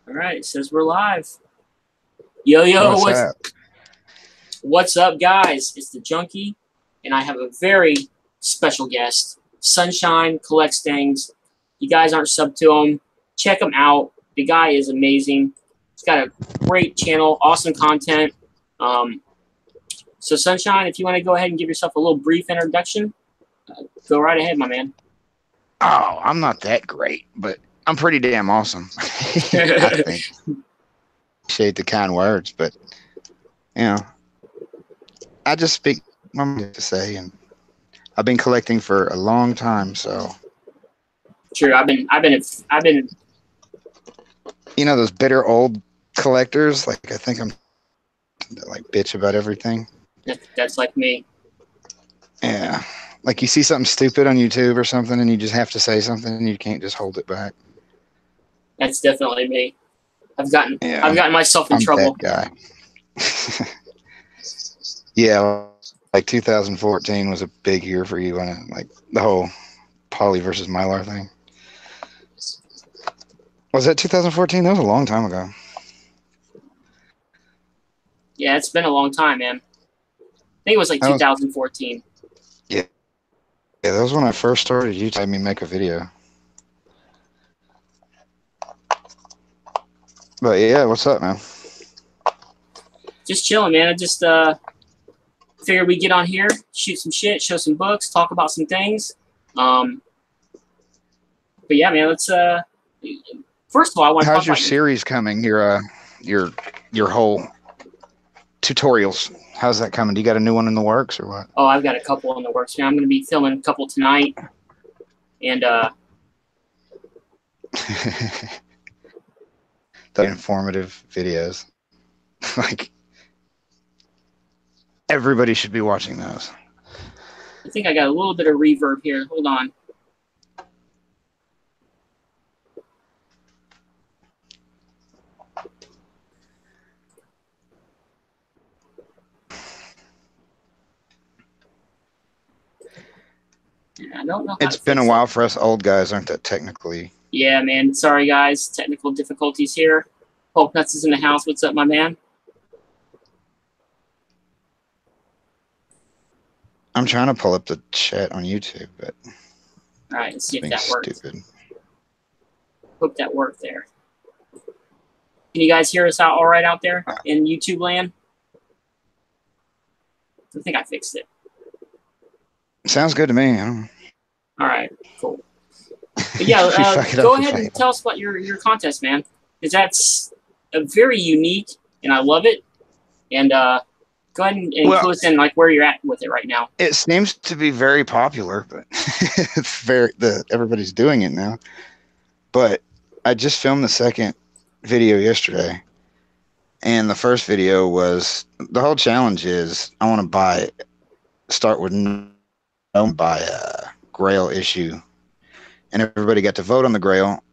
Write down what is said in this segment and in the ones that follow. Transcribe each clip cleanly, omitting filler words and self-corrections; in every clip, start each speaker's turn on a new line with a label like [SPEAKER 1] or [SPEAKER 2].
[SPEAKER 1] All right, it says we're live. Yo, what's up, guys? It's the Junkie, and I have a very special guest. Sunshine collects things. You guys aren't subbed to him. Check him out. The guy is amazing. He's got a great channel, awesome content. So, Sunshine, if you want to go ahead and give yourself a little brief introduction, go right ahead, my man.
[SPEAKER 2] Oh, I'm not that great, but I'm pretty damn awesome. I think. Appreciate the kind words, but I just speak my mind to say, and I've been collecting for a long time, so.
[SPEAKER 1] True, I've been.
[SPEAKER 2] You know those bitter old collectors? Like I think I'm like bitch about everything.
[SPEAKER 1] That's like me.
[SPEAKER 2] Yeah, like you see something stupid on YouTube or something, and you just have to say something, and you can't just hold it back.
[SPEAKER 1] That's definitely me. I've gotten myself in trouble.
[SPEAKER 2] That guy. Yeah, like 2014 was a big year for you, and like the whole Poly versus Mylar thing. Was that 2014? That was a long time ago.
[SPEAKER 1] Yeah, it's been a long time, man. I think it was like 2014.
[SPEAKER 2] Yeah, that was when I first started. You told me make a video. But yeah, what's up, man?
[SPEAKER 1] Just chilling, man. I just figured we'd get on here, shoot some shit, show some books, talk about some things. But yeah, man, let's first of all, I want to
[SPEAKER 2] How's your series coming? Your whole tutorials. How's that coming? Do you got a new one in the works or what?
[SPEAKER 1] Oh, I've got a couple in the works, man. I'm going to be filming a couple tonight. And
[SPEAKER 2] the informative videos. Like everybody should be watching those.
[SPEAKER 1] I think I got a little bit of reverb here. Hold on. Yeah, I don't know.
[SPEAKER 2] It's been a while for us old guys, aren't that technically?
[SPEAKER 1] Yeah, man. Sorry, guys. Technical difficulties here. Hulk Nuts is in the house. What's up, my man?
[SPEAKER 2] I'm trying to pull up the chat on YouTube, but
[SPEAKER 1] all right, let's see if that works.
[SPEAKER 2] Stupid.
[SPEAKER 1] Hope that worked there. Can you guys hear us out all right out there in YouTube land? I think I fixed it.
[SPEAKER 2] Sounds good to me.
[SPEAKER 1] All right, cool. But yeah, go ahead and tell us about your contest, man, because that's a very unique, and I love it. And go ahead and clue us in like where you're at with it right now.
[SPEAKER 2] It seems to be very popular, but it's everybody's doing it now. But I just filmed the second video yesterday, and the first video was the whole challenge is I want to start with buy a Grail issue, and everybody got to vote on the Grail,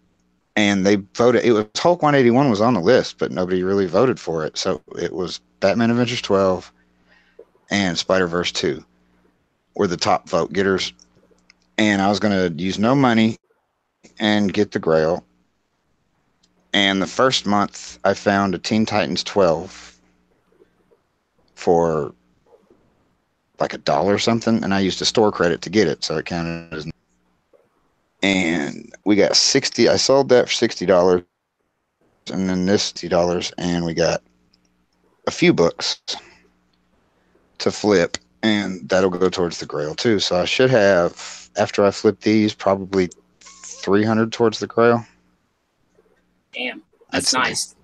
[SPEAKER 2] and they voted. It was Hulk 181 was on the list, but nobody really voted for it. So it was Batman Adventures 12 and Spider-Verse 2 were the top vote getters, and I was going to use no money and get the Grail. And the first month, I found a Teen Titans 12 for like $1 or something, and I used a store credit to get it, so it counted as. And we got 60. I sold that for $60, and then this $60, and we got a few books to flip, and that'll go towards the Grail too. So I should have, after I flip these, probably 300 towards the Grail.
[SPEAKER 1] Damn, that's nice.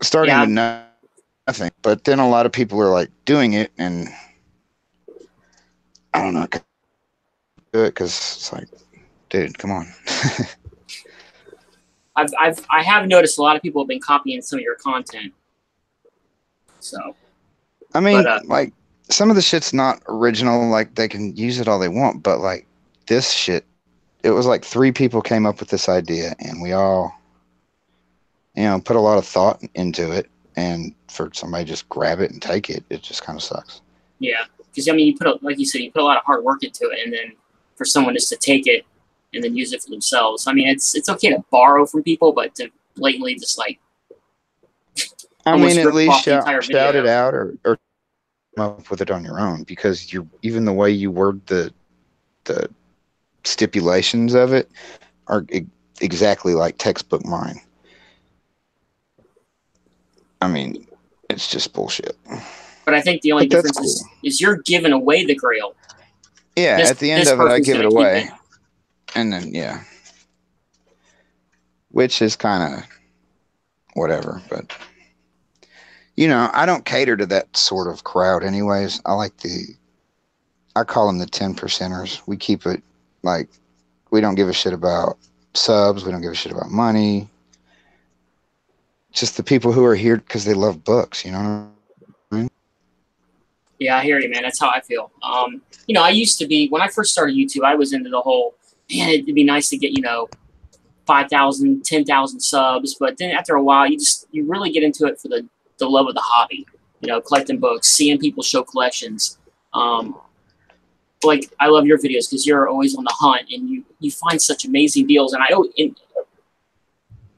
[SPEAKER 2] Starting with nothing, but then a lot of people are like doing it, and I don't know, do it because it's like, dude, come on.
[SPEAKER 1] I have noticed a lot of people have been copying some of your content. So,
[SPEAKER 2] I mean, like some of the shit's not original. Like they can use it all they want, but like this shit, it was like 3 people came up with this idea, and we all, put a lot of thought into it. And for somebody to just grab it and take it, it just kind of sucks.
[SPEAKER 1] Yeah, because I mean, like you said, you put a lot of hard work into it, and then for someone just to take it and then use it for themselves. I mean, it's okay to borrow from people, but to blatantly just like
[SPEAKER 2] I
[SPEAKER 1] almost
[SPEAKER 2] mean, at
[SPEAKER 1] rip
[SPEAKER 2] least
[SPEAKER 1] off the entire
[SPEAKER 2] shout it
[SPEAKER 1] video.
[SPEAKER 2] out or come up with it on your own, because even the way you word the stipulations of it are exactly like textbook mine. I mean, it's just bullshit.
[SPEAKER 1] But I think the only
[SPEAKER 2] But that's
[SPEAKER 1] difference
[SPEAKER 2] cool.
[SPEAKER 1] is you're giving away the Grail.
[SPEAKER 2] Yeah, at the end
[SPEAKER 1] This
[SPEAKER 2] of it, I
[SPEAKER 1] person's
[SPEAKER 2] give it
[SPEAKER 1] gonna keep
[SPEAKER 2] away.
[SPEAKER 1] it.
[SPEAKER 2] And then, yeah. Which is kind of whatever. But, you know, I don't cater to that sort of crowd anyways. I call them the 10 percenters. We keep it like, we don't give a shit about subs. We don't give a shit about money. Just the people who are here because they love books, you know what I mean?
[SPEAKER 1] Yeah, I hear you, man. That's how I feel. You know, I used to be, when I first started YouTube, I was into the whole, man, it'd be nice to get, 5,000, 10,000 subs. But then after a while, you really get into it for the love of the hobby, collecting books, seeing people show collections. Like, I love your videos because you're always on the hunt and you find such amazing deals. And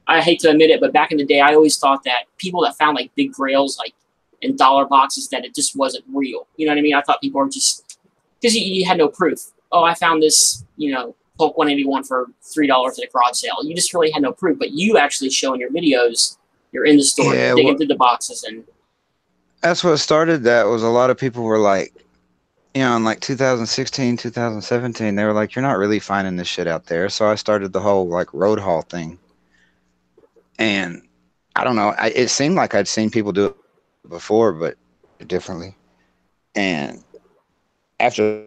[SPEAKER 1] I hate to admit it, but back in the day, I always thought that people that found like big grails, like in dollar boxes, that it just wasn't real. You know what I mean? I thought people were just, because you had no proof. Oh, I found this, Hulk 181 for $3 at a garage sale. You just really had no proof, but you actually show in your videos, you're in the store,
[SPEAKER 2] Yeah,
[SPEAKER 1] digging through the boxes, and
[SPEAKER 2] that's what started that. Was a lot of people were like, in like 2016, 2017, they were like, you're not really finding this shit out there. So I started the whole like road haul thing. And I don't know, it seemed like I'd seen people do it before, but differently. And after,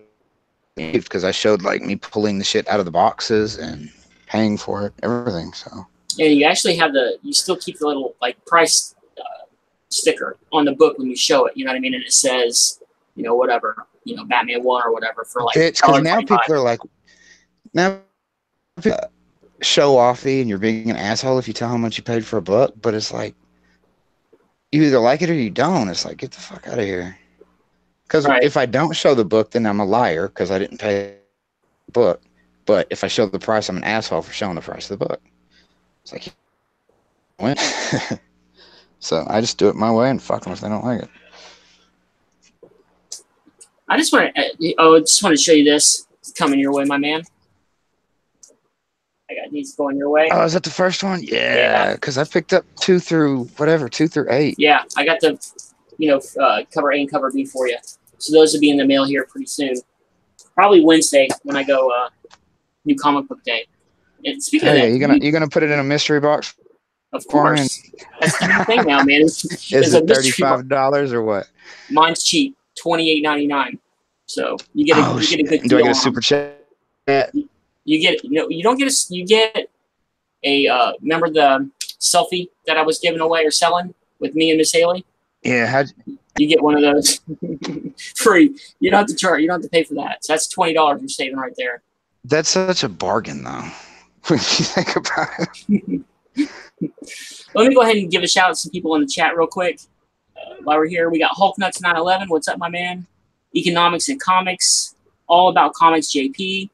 [SPEAKER 2] because I showed like me pulling the shit out of the boxes and paying for it, everything. So
[SPEAKER 1] and you actually have you still keep the little like price sticker on the book when you show it. You know what I mean? And it says, whatever, Batman 1 or whatever for like
[SPEAKER 2] bitch, because now people are like, now show offy and you're being an asshole if you tell how much you paid for a book, but it's like, you either like it or you don't. It's like, get the fuck out of here. Because if I don't show the book, then I'm a liar because I didn't pay the book. But if I show the price, I'm an asshole for showing the price of the book. It's like, so I just do it my way and fuck them if they don't like it.
[SPEAKER 1] I just want to show you this. It's coming your way, my man. I got these going your way.
[SPEAKER 2] Oh, is that the first one? Yeah, because I picked up 2 through 8.
[SPEAKER 1] Yeah, I got the, cover A and cover B for you. So those will be in the mail here pretty soon. Probably Wednesday when I go New Comic Book Day. And speaking of that,
[SPEAKER 2] you gonna put it in a mystery box?
[SPEAKER 1] Of course. That's the thing now, man.
[SPEAKER 2] Is it $35 or what?
[SPEAKER 1] Mine's cheap, $28.99. So you get a good deal.
[SPEAKER 2] Do I get a super chat?
[SPEAKER 1] You get you get a remember the selfie that I was giving away or selling with me and Miss Haley?
[SPEAKER 2] Yeah,
[SPEAKER 1] you get one of those free. You don't have to charge. You don't have to pay for that. So that's $20 you're saving right there.
[SPEAKER 2] That's such a bargain, though, when you think about it.
[SPEAKER 1] Let me go ahead and give a shout out to some people in the chat real quick. While we're here, we got Hulk Nuts 911. What's up, my man? Economics and Comics. All About Comics JP.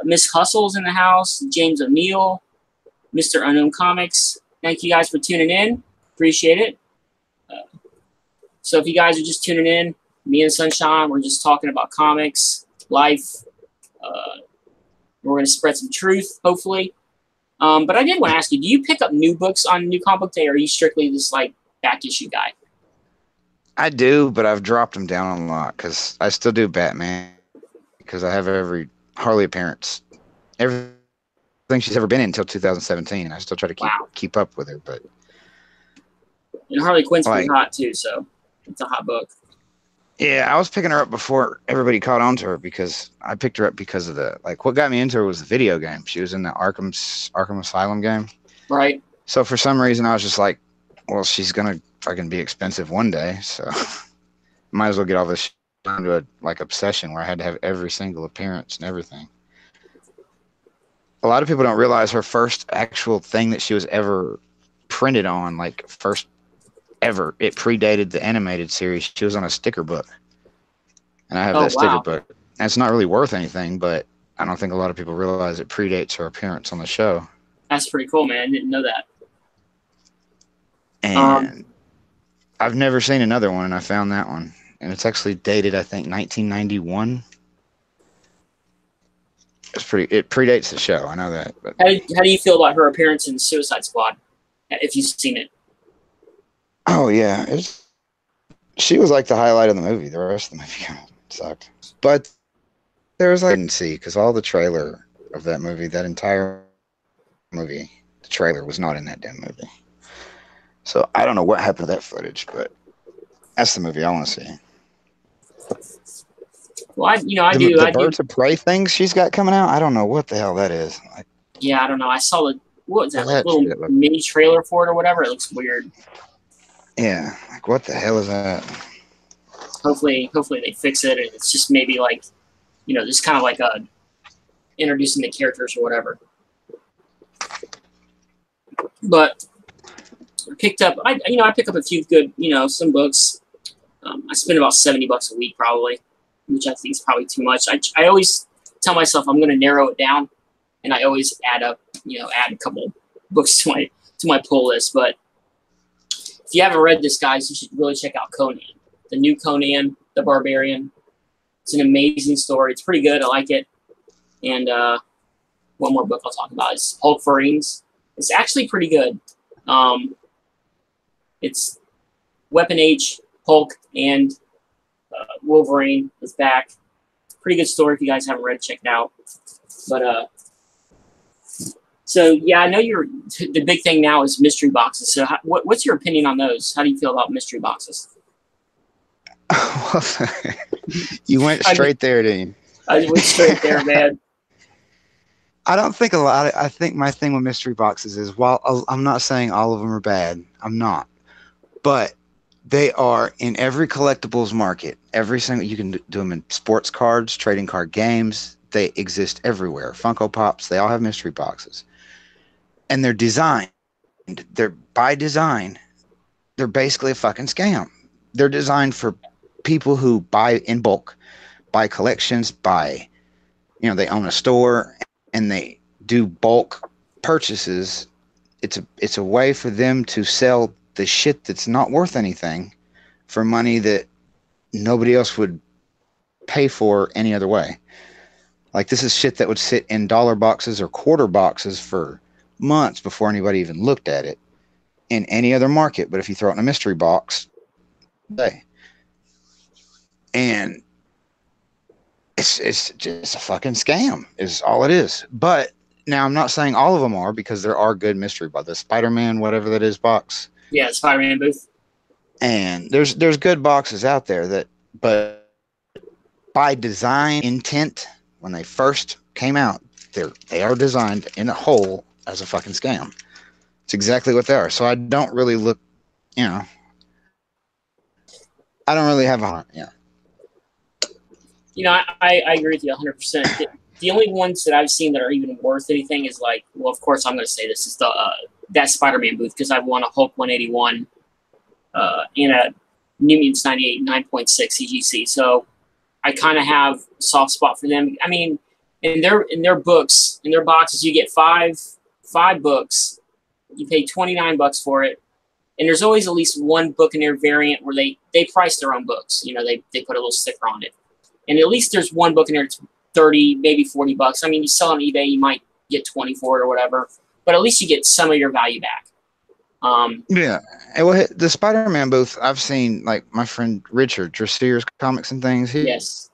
[SPEAKER 1] Miss Hustle's in the house. James O'Neill. Mr. Unknown Comics. Thank you guys for tuning in. Appreciate it. So if you guys are just tuning in, me and Sunshine, we're just talking about comics, life. We're going to spread some truth, hopefully. But I did want to ask you, do you pick up new books on New Comic Book Day, or are you strictly this like back issue guy?
[SPEAKER 2] I do, but I've dropped them down a lot because I still do Batman because I have every Harley appearance, everything she's ever been in until 2017, and I still try to keep up with her. But
[SPEAKER 1] and Harley Quinn's pretty hot too, so it's a hot book.
[SPEAKER 2] Yeah, I was picking her up before everybody caught on to her because I picked her up because of what got me into her was the video game. She was in the Arkham Asylum game. Right. So for some reason I was just like, well, she's going to fucking be expensive one day. So might as well get all this shit into a obsession where I had to have every single appearance and everything. A lot of people don't realize her first actual thing that she was ever printed on, first ever, it predated the animated series. She was on a sticker book, and I have that sticker book. And it's not really worth anything, but I don't think a lot of people realize it predates her appearance on the show.
[SPEAKER 1] That's pretty cool, man. I didn't know that.
[SPEAKER 2] And I've never seen another one, and I found that one. And it's actually dated, I think, 1991. It predates the show. I know that. But
[SPEAKER 1] how do you feel about her appearance in Suicide Squad? If you've seen it.
[SPEAKER 2] Oh yeah, she was like the highlight of the movie. The rest of the movie kind of sucked. But there was I didn't see because all the trailer of that movie, that entire movie, the trailer was not in that damn movie. So I don't know what happened to that footage, but that's the movie I want to see.
[SPEAKER 1] Well,
[SPEAKER 2] The Birds of Prey things she's got coming out. I don't know what the hell that is.
[SPEAKER 1] Yeah, I don't know. I saw what was that, like
[SPEAKER 2] little
[SPEAKER 1] mini trailer for it or whatever. It looks weird.
[SPEAKER 2] Yeah, like what the hell is that?
[SPEAKER 1] Hopefully they fix it, and it's just maybe like, just kind of like introducing the characters or whatever. But I pick up a few good, some books. I spend about $70 a week probably, which I think is probably too much. I always tell myself I'm going to narrow it down, and I always add a couple books to my pull list. But if you haven't read this, guys, you should really check out Conan, the new Conan the Barbarian. It's an amazing story. It's pretty good. I like it. And one more book I'll talk about is Hulk for Rings. It's actually pretty good. It's Weapon H, Hulk, and Wolverine is back. Pretty good story. If you guys haven't read it, check it out. But so yeah, I know the big thing now is mystery boxes. So what's your opinion on those? How do you feel about mystery boxes?
[SPEAKER 2] You went straight there, didn't you?
[SPEAKER 1] I went straight there, man.
[SPEAKER 2] I don't think I think my thing with mystery boxes is, while I'm not saying all of them are bad, I'm not, but they are in every collectibles market. Every single, you can do them in sports cards, trading card games. They exist everywhere. Funko Pops, they all have mystery boxes, and they're designed. By design, they're basically a fucking scam. They're designed for people who buy in bulk, buy collections, they own a store and they do bulk purchases. It's a way for them to sell the shit that's not worth anything for money that nobody else would pay for any other way. Like, this is shit that would sit in dollar boxes or quarter boxes for months before anybody even looked at it in any other market. But if you throw it in a mystery box, and it's just a fucking scam is all it is. But now I'm not saying all of them are, because there are good mystery boxes. The Spider-Man, whatever that is, box.
[SPEAKER 1] Yeah, Spider-Man booth.
[SPEAKER 2] And there's good boxes out there but by design intent, when they first came out, they are designed in a whole as a fucking scam. It's exactly what they are. So I don't really look, I don't really have a,
[SPEAKER 1] I agree with you 100%. The only ones that I've seen that are even worth anything is like, well, of course I'm going to say this is that Spider-Man booth, because I won a Hulk 181 in a New Mutants 98 9.6 CGC. So I kind of have a soft spot for them. I mean, in their books, in their boxes, you get five books. You pay $29 for it. And there's always at least one book in their variant where they price their own books. They put a little sticker on it. And at least there's one book in there that's 30, maybe $40. I mean, you sell on eBay, you might get 20 for it or whatever. But at least you get some of your value back.
[SPEAKER 2] Yeah. Well, the Spider-Man booth, I've seen, like, my friend Richard Dressier's comics and things.
[SPEAKER 1] Yes.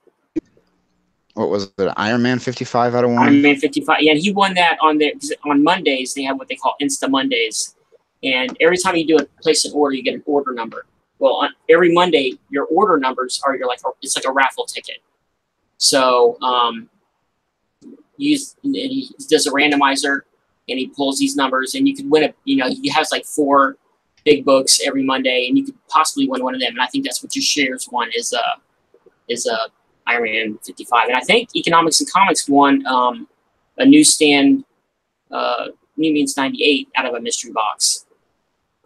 [SPEAKER 2] What was it? Iron Man 55 out of 1?
[SPEAKER 1] Iron Man 55. Yeah, and he won that on Mondays. They have what they call Insta Mondays. And every time you do a place an order, you get an order number. Well, on every Monday, your order numbers are it's like a raffle ticket. So he does a randomizer, and he pulls these numbers, and you could win he has like 4 big books every Monday, and you could possibly win one of them. And I think that's what your shares won is Iron Man 55. And I think Economics and Comics won a newsstand New Mutants 98 out of a mystery box.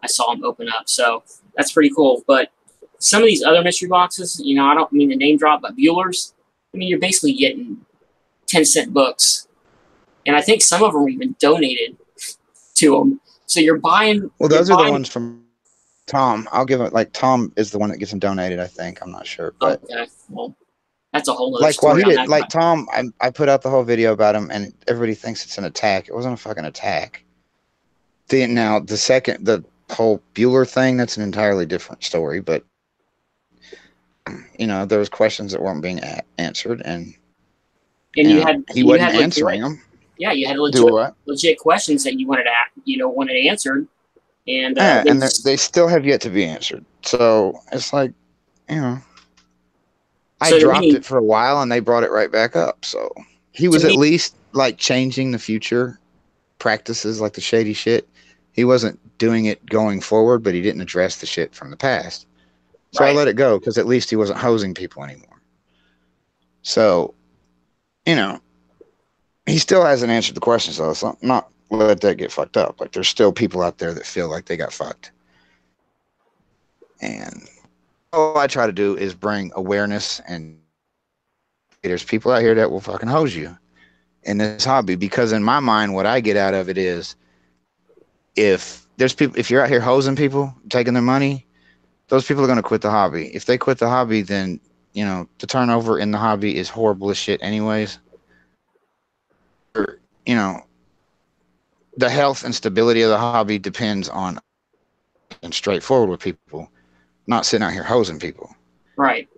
[SPEAKER 1] I saw them open up, so that's pretty cool. But some of these other mystery boxes, I don't mean to name drop, but Bueller's, I mean, you're basically getting 10-cent books, and I think some of them are even donated to them. So you're buying.
[SPEAKER 2] Well, those are the ones from Tom. I'll give it, like, Tom is the one that gets them donated, I think. I'm not sure, but
[SPEAKER 1] okay, well, that's a whole other
[SPEAKER 2] like, while
[SPEAKER 1] story
[SPEAKER 2] he
[SPEAKER 1] on
[SPEAKER 2] did,
[SPEAKER 1] that
[SPEAKER 2] like,
[SPEAKER 1] guy.
[SPEAKER 2] Tom, I put out the whole video about him, and everybody thinks it's an attack. It wasn't a fucking attack. Now the whole Bueller thing, that's an entirely different story, but you know, there was questions that weren't being answered, and
[SPEAKER 1] And
[SPEAKER 2] he
[SPEAKER 1] you
[SPEAKER 2] wasn't
[SPEAKER 1] had
[SPEAKER 2] answering
[SPEAKER 1] legit,
[SPEAKER 2] them.
[SPEAKER 1] yeah, you had
[SPEAKER 2] Do what?
[SPEAKER 1] legit questions that you wanted answered, and
[SPEAKER 2] Yeah, and they still have yet to be answered. So it's like, you know, I
[SPEAKER 1] so to
[SPEAKER 2] dropped
[SPEAKER 1] me,
[SPEAKER 2] it for a while, and they brought it right back up. So he was at least like changing the future practices, like the shady shit. He wasn't doing it going forward, but he didn't address the shit from the past. So I
[SPEAKER 1] right.
[SPEAKER 2] let it go because at least he wasn't hosing people anymore. So, you know, he still hasn't answered the questions, though. So not let that get fucked up. Like, there's still people out there that feel like they got fucked. And all I try to do is bring awareness, and there's people out here that will fucking hose you in this hobby, because in my mind, what I get out of it is, if you're out here hosing people, taking their money, those people are going to quit the hobby. If they quit the hobby, then, you know, the turnover in the hobby is horrible as shit anyways. Or, you know, the health and stability of the hobby depends on and straightforward with people, not sitting out here hosing people.
[SPEAKER 1] Right.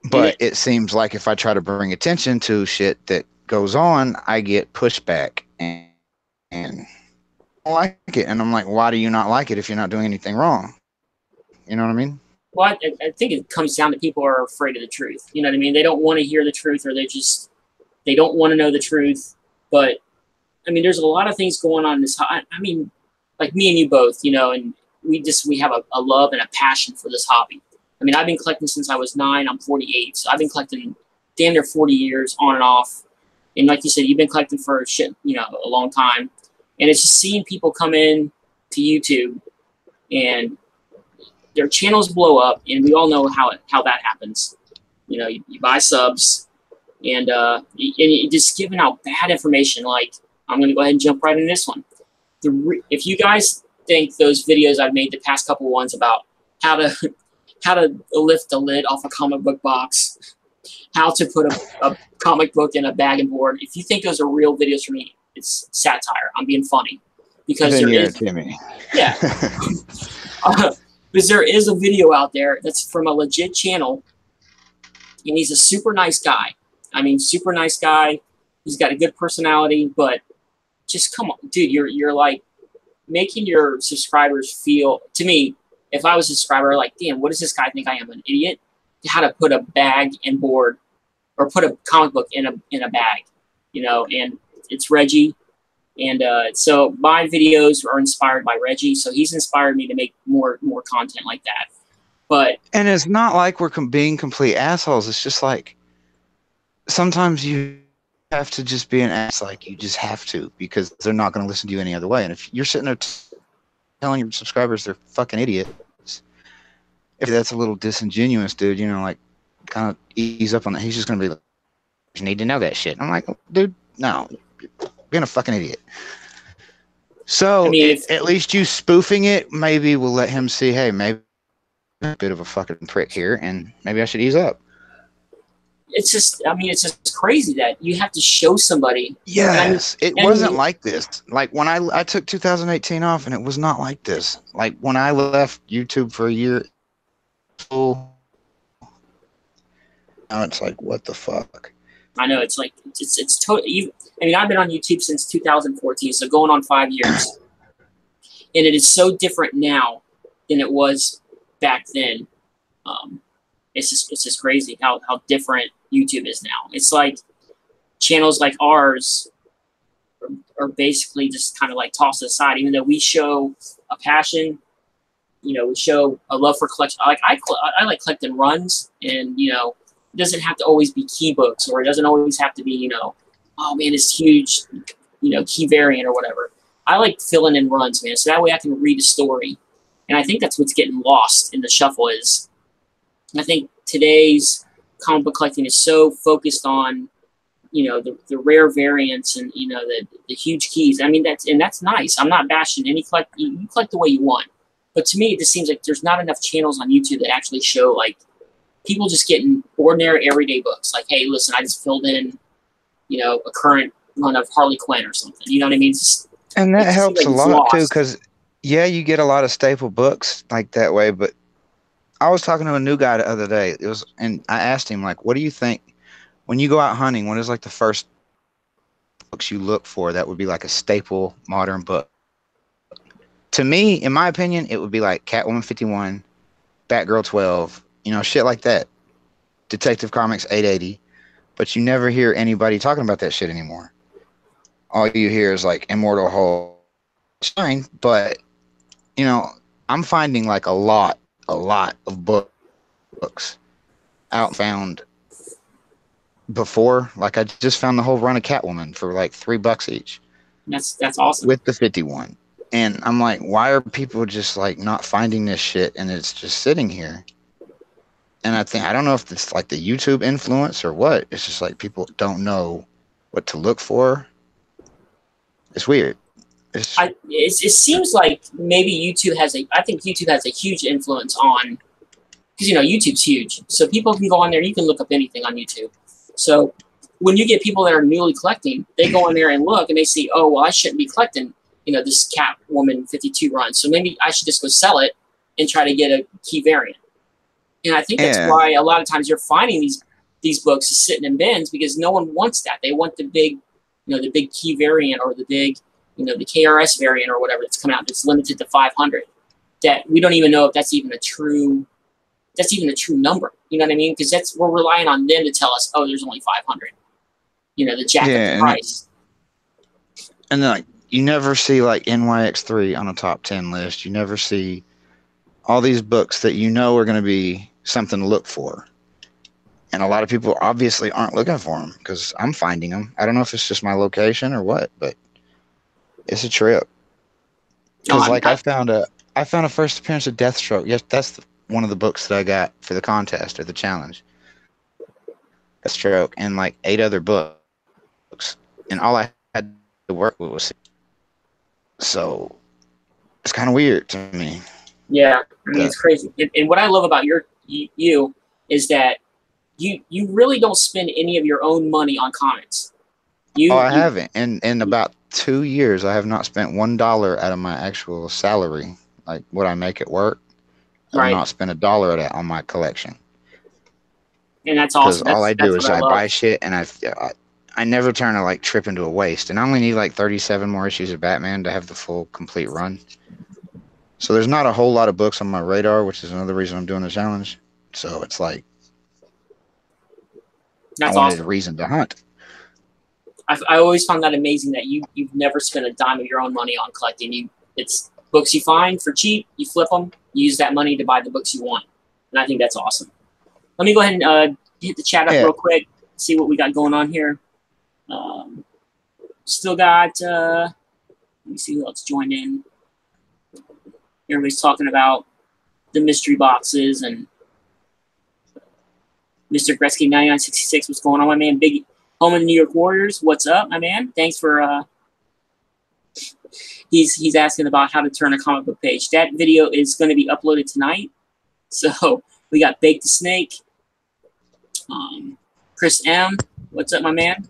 [SPEAKER 2] But it seems like if I try to bring attention to shit that goes on, I get pushback, and I don't like it. And I'm like, why do you not like it if you're not doing anything wrong? You know what I mean?
[SPEAKER 1] Well, I think it comes down to people are afraid of the truth. You know what I mean? They don't want to hear the truth, or they don't want to know the truth. But I mean, there's a lot of things going on in this. I mean, like me and you both, you know, and we have a love and a passion for this hobby. I mean, I've been collecting since I was 9. I'm 48, so I've been collecting damn near 40 years on and off. And like you said, you've been collecting for a long time. And it's just seeing people come in to YouTube and their channels blow up, and we all know how that happens. You know, you buy subs, and you're just giving out bad information. Like, I'm going to go ahead and jump right in this one. If you guys think those videos I've made, the past couple ones about how to lift the lid off a comic book box, how to put a comic book in a bag and board, if you think those are real videos for me, it's satire. I'm being funny, because
[SPEAKER 2] then you're Timmy.
[SPEAKER 1] Yeah. Because there is a video out there that's from a legit channel, and he's a super nice guy. I mean, super nice guy. He's got a good personality, but just come on, dude. You're like making your subscribers feel. To me, if I was a subscriber, like, damn, what does this guy think I am, an idiot? How to put a bag and board, or put a comic book in a bag, you know? And it's Reggie. And so my videos are inspired by Reggie, so he's inspired me to make more content like that. But
[SPEAKER 2] and it's not like we're being complete assholes. It's just like, sometimes you have to just be an ass. Like, you just have to, because they're not going to listen to you any other way. And if you're sitting there telling your subscribers they're fucking idiots, if that's a little disingenuous, dude, you know, like, kind of ease up on that. He's just going to be like, you need to know that shit. I'm like, dude, no, you're being a fucking idiot. So, I mean, at least you spoofing it maybe will let him see, hey, maybe I'm a bit of a fucking prick here, and maybe I should ease up.
[SPEAKER 1] It's just crazy that you have to show somebody.
[SPEAKER 2] Yes, it wasn't like this. Like, when I took 2018 off, and it was not like this. Like, when I left YouTube for a year, now it's like, what the fuck?
[SPEAKER 1] I know, it's like, it's totally. I mean, I've been on YouTube since 2014, so going on 5 years, and it is so different now than it was back then. It's just crazy how different YouTube is now. It's like channels like ours are basically just kind of like tossed aside, even though we show a passion. You know, we show a love for collection. I like collecting runs, and you know, it doesn't have to always be key books, or it doesn't always have to be, you know, oh man, it's huge, you know, key variant or whatever. I like filling in runs, man, so that way I can read a story. And I think that's what's getting lost in the shuffle is, I think today's comic book collecting is so focused on the rare variants and the huge keys. I mean that's nice. I'm not bashing any collect. You collect the way you want, but to me it just seems like there's not enough channels on YouTube that actually show like people just getting ordinary everyday books. Like, hey, listen, I just filled in a current run of Harley Quinn or something. You know what I mean?
[SPEAKER 2] And that helps
[SPEAKER 1] like
[SPEAKER 2] a lot too, because yeah, you get a lot of staple books like that way. But I was talking to a new guy the other day. And I asked him like, what do you think when you go out hunting? What is like the first books you look for that would be like a staple modern book? To me, in my opinion, it would be like Catwoman 51, Batgirl 12, shit like that. Detective Comics 880. But you never hear anybody talking about that shit anymore. All you hear is like Immortal Hulk. Fine, but I'm finding like a lot of books out and found before. Like I just found the whole run of Catwoman for like $3 each.
[SPEAKER 1] That's awesome.
[SPEAKER 2] With the 51. And I'm like, why are people just like not finding this shit and it's just sitting here? And I don't know if it's like the YouTube influence or what. It's just like people don't know what to look for. It's weird.
[SPEAKER 1] It seems like maybe I think YouTube has a huge influence on, because YouTube's huge, so people can go on there. You can look up anything on YouTube. So when you get people that are newly collecting, they go on there and look, and they see, oh well, I shouldn't be collecting this Catwoman 52 run, so maybe I should just go sell it and try to get a key variant. And I think that's why a lot of times you're finding these books just sitting in bins, because no one wants that. They want the big, the big key variant, or the big, the KRS variant or whatever that's coming out that's limited to 500. That we don't even know if that's even a true number. You know what I mean? Because we're relying on them to tell us, oh, there's only 500. The jack up the price.
[SPEAKER 2] And then, like, you never see like NYX3 on a top 10 list. You never see all these books that are going to be something to look for. And a lot of people obviously aren't looking for them, because I'm finding them. I don't know if it's just my location or what, but it's a trip. Because I found a first appearance of Deathstroke. Yes, that's one of the books that I got for the contest or the challenge. Deathstroke and like 8 other books, and all I had to work with was. So it's kind of weird to me.
[SPEAKER 1] Yeah, I mean it's crazy. And what I love about you is that you really don't spend any of your own money on comics.
[SPEAKER 2] I haven't. In about 2 years, I have not spent $1 out of my actual salary, like what I make at work. I've not spent $1 of that on my collection.
[SPEAKER 1] And that's awesome.
[SPEAKER 2] Because all I do is I buy shit, and I never turn a trip into a waste. And I only need like 37 more issues of Batman to have the full complete run. So there's not a whole lot of books on my radar, which is another reason I'm doing the challenge. So it's like I wanted a reason to hunt.
[SPEAKER 1] I always found that amazing that you've never spent a dime of your own money on collecting. It's books you find for cheap, you flip them, you use that money to buy the books you want. And I think that's awesome. Let me go ahead and hit the chat up real quick, see what we got going on here. Still got, let me see who else joined in. Everybody's talking about the mystery boxes, and Mr. Gretzky 9966, what's going on, my man? Big Home in the New York Warriors, what's up, my man? Thanks for, he's asking about how to turn a comic book page. That video is going to be uploaded tonight. So we got Bake the Snake. Chris M, what's up, my man?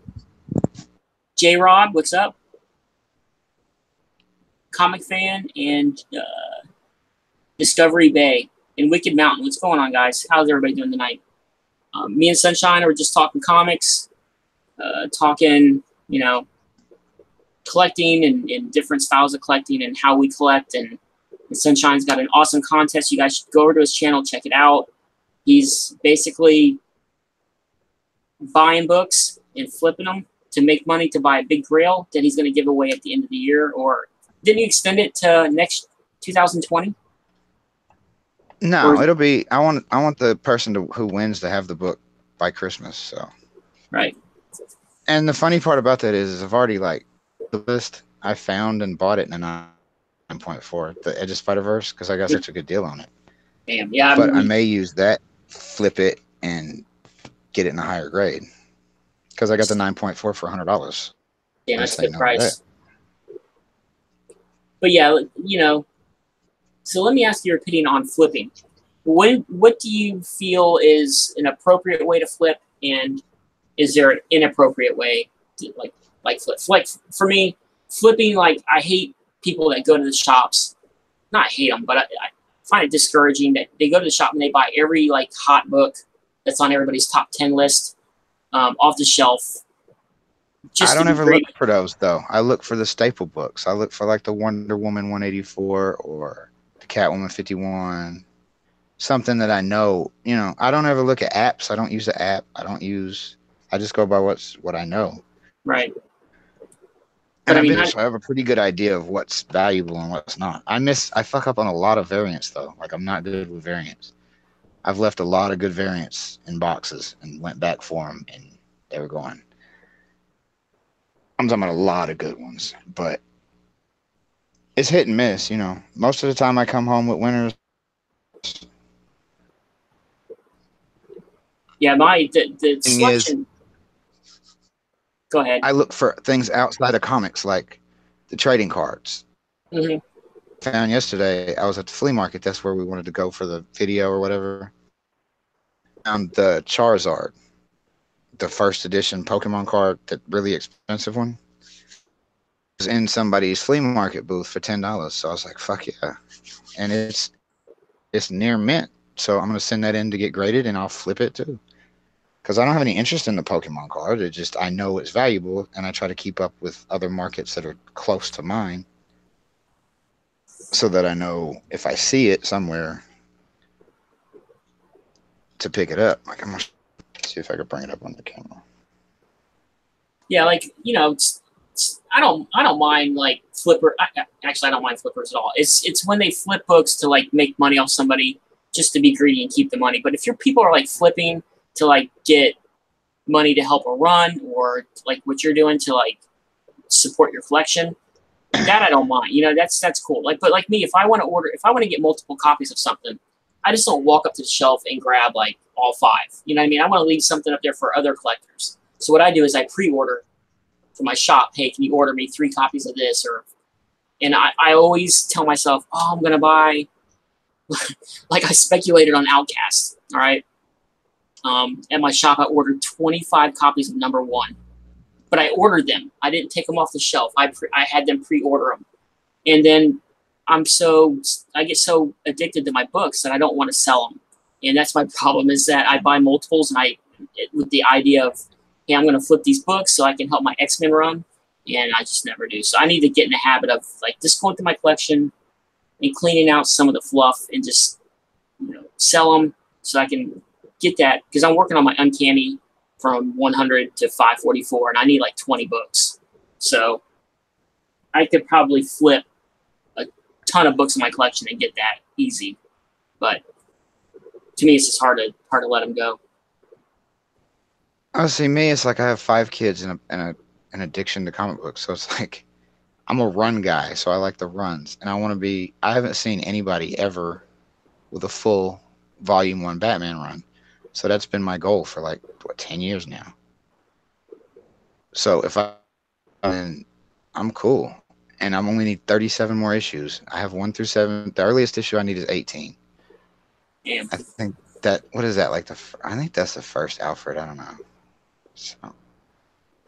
[SPEAKER 1] J-Rod, what's up? Comic Fan and Discovery Bay and Wicked Mountain. What's going on, guys? How's everybody doing tonight? Me and Sunshine are just talking comics, talking, collecting and different styles of collecting and how we collect. And Sunshine's got an awesome contest. You guys should go over to his channel, check it out. He's basically buying books and flipping them to make money to buy a big Grail that he's going to give away at the end of the year. Or didn't he extend it to next 2020?
[SPEAKER 2] No, it'll be. I want the person who wins to have the book by Christmas. So
[SPEAKER 1] right.
[SPEAKER 2] And the funny part about that is I've already the list I found and bought it in a 9.4, the Edge of Spider-Verse, because I got such a good deal on it.
[SPEAKER 1] Damn, yeah.
[SPEAKER 2] But I may use that, flip it, and get it in a higher grade. because I got the 9.4 for $100.
[SPEAKER 1] Damn,
[SPEAKER 2] I
[SPEAKER 1] that's a
[SPEAKER 2] say
[SPEAKER 1] good
[SPEAKER 2] no to that.
[SPEAKER 1] price. But yeah, you know, so let me ask your opinion on flipping. What do you feel is an appropriate way to flip, and is there an inappropriate way to like flip? Like for me, flipping, like I hate people that go to the shops. Not hate them, but I find it discouraging that they go to the shop and they buy every like hot book that's on everybody's top 10 list off the shelf
[SPEAKER 2] I
[SPEAKER 1] just to
[SPEAKER 2] don't
[SPEAKER 1] be
[SPEAKER 2] ever look
[SPEAKER 1] greedy.
[SPEAKER 2] for those though. I look for the staple books. I look for like the Wonder Woman 184 or the Catwoman 51. Something that I know, you know, I don't ever look at apps. I don't use the app. I just go by what I know.
[SPEAKER 1] Right.
[SPEAKER 2] And
[SPEAKER 1] But I mean,
[SPEAKER 2] so I have a pretty good idea of what's valuable and what's not. I fuck up on a lot of variants though. Like I'm not good with variants. I've left a lot of good variants in boxes and went back for them and they were going. I'm talking about a lot of good ones, but it's hit and miss, you know. Most of the time I come home with winners.
[SPEAKER 1] yeah, the
[SPEAKER 2] Thing is,
[SPEAKER 1] selection. Go ahead.
[SPEAKER 2] I look for things outside of comics like the trading cards.
[SPEAKER 1] Hmm.
[SPEAKER 2] Found yesterday, I was at the flea market. That's where we wanted to go for the video or whatever. Found the Charizard, the first edition Pokemon card, that really expensive one. It was in somebody's flea market booth for $10. So I was like, fuck yeah. And it's near mint. So I'm gonna send that in to get graded and I'll flip it too. Because I don't have any interest in the Pokemon card. It just I know it's valuable and I try to keep up with other markets that are close to mine. So that I know if I see it somewhere to pick it up. Like I'm gonna see if I can bring it up on the camera.
[SPEAKER 1] Yeah, like you know, I don't mind like flipper. Actually, I don't mind flippers at all. It's when they flip books to like make money off somebody just to be greedy and keep the money. But if your people are like flipping to like get money to help a run or like what you're doing to like support your collection, that I don't mind. You know, that's cool. Like, but like me, if I want to get multiple copies of something, I just don't walk up to the shelf and grab like all five. You know what I mean? I want to leave something up there for other collectors. So what I do is I pre-order for my shop. Hey, can you order me 3 copies of this? And I always tell myself, oh, I'm gonna buy. Like I speculated on Outcast. All right. At my shop, I ordered 25 copies of #1, but I ordered them. I didn't take them off the shelf. I had them pre-order them, and then I get so addicted to my books that I don't want to sell them, and that's my problem. Is that I buy multiples, and with the idea of, hey, I'm going to flip these books so I can help my X-Men run, and I just never do. So I need to get in the habit of like just going through my collection and cleaning out some of the fluff and just sell them so I can get that, because I'm working on my Uncanny from 100 to 544, and I need like 20 books. So I could probably flip a ton of books in my collection and get that easy. But to me, it's just hard to let them go.
[SPEAKER 2] Oh, see, me, it's like I have 5 kids and an addiction to comic books. So it's like I'm a run guy, so I like the runs, and I haven't seen anybody ever with a full volume 1 Batman run. So that's been my goal for like 10 years now. So if I'm cool, and I'm only need 37 more issues. I have 1 through 7. The earliest issue I need is 18.
[SPEAKER 1] Damn.
[SPEAKER 2] I think what is that, like I think that's the first Alfred. I don't know. So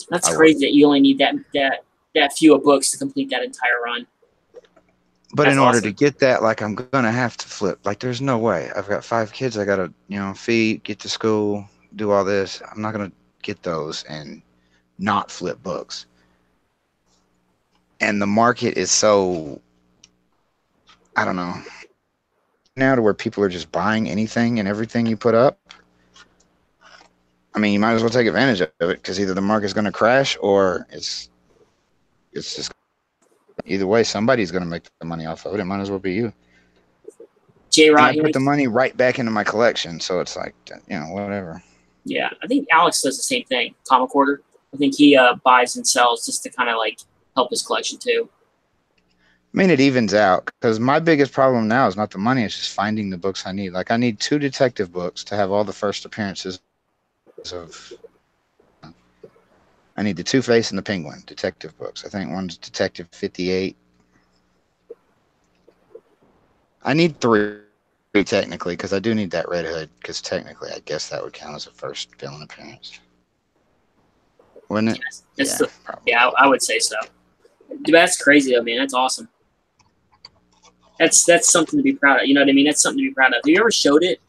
[SPEAKER 1] That's crazy that you only need that few of books to complete that entire run.
[SPEAKER 2] But
[SPEAKER 1] That's
[SPEAKER 2] in order
[SPEAKER 1] awesome.
[SPEAKER 2] to get that, like I'm gonna have to flip. Like there's no way. I've got 5 kids. I gotta feed, get to school, do all this. I'm not gonna get those and not flip books. And the market is so, I don't know, now to where people are just buying anything and everything you put up. I mean, you might as well take advantage of it, because either the market's going to crash or it's just, either way, somebody's going to make the money off of it. It might as well be you. And I put the money right back into my collection, so it's like, whatever.
[SPEAKER 1] Yeah, I think Alex does the same thing. Comic Order. I think he buys and sells just to kind of like help his collection too.
[SPEAKER 2] I mean, it evens out, because my biggest problem now is not the money; it's just finding the books I need. Like, I need 2 detective books to have all the first appearances of I need the Two-Face and the Penguin detective books. I think one's Detective 58. I need 3 technically, because I do need that Red Hood, because technically I guess that would count as a first villain appearance. Wouldn't it?
[SPEAKER 1] Yes.
[SPEAKER 2] Yeah, probably.
[SPEAKER 1] Yeah, I would say so. Dude, that's crazy though, man. That's awesome. That's something to be proud of. You know what I mean? That's something to be proud of. Have you ever showed it,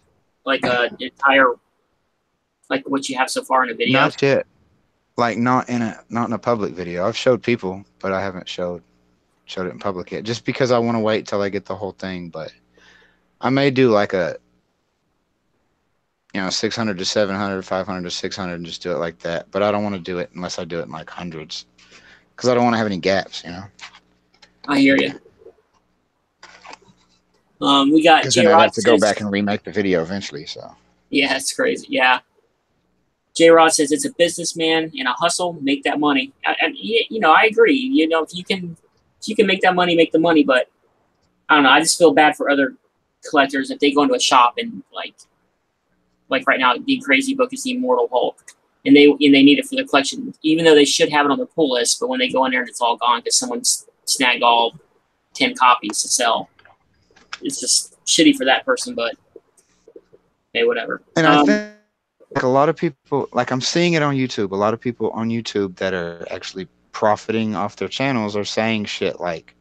[SPEAKER 1] like entire, like what you have so far in a video?
[SPEAKER 2] Not yet. Like not in a public video. I've showed people, but I haven't showed it in public yet. Just because I want to wait till I get the whole thing. But I may do like a 600 to 700, 500 to 600, and just do it like that. But I don't want to do it unless I do it in like hundreds, because I don't want to have any gaps.
[SPEAKER 1] I hear you. We got
[SPEAKER 2] Because
[SPEAKER 1] J
[SPEAKER 2] then I'd
[SPEAKER 1] Rod
[SPEAKER 2] have to go
[SPEAKER 1] says,
[SPEAKER 2] back and remake the video eventually. So
[SPEAKER 1] yeah, it's crazy. Yeah. J Rod says it's a businessman and a hustle. Make that money. I agree. If you can make that money, make the money. But I don't know. I just feel bad for other collectors if they go into a shop and like right now, the crazy book is the Immortal Hulk, and they need it for their collection, even though they should have it on their pull list. But when they go in there and it's all gone because someone snagged all 10 copies to sell, it's just shitty for that person. But hey, whatever.
[SPEAKER 2] and I think like a lot of people, like I'm seeing it on YouTube. A lot of people on YouTube that are actually profiting off their channels are saying shit like,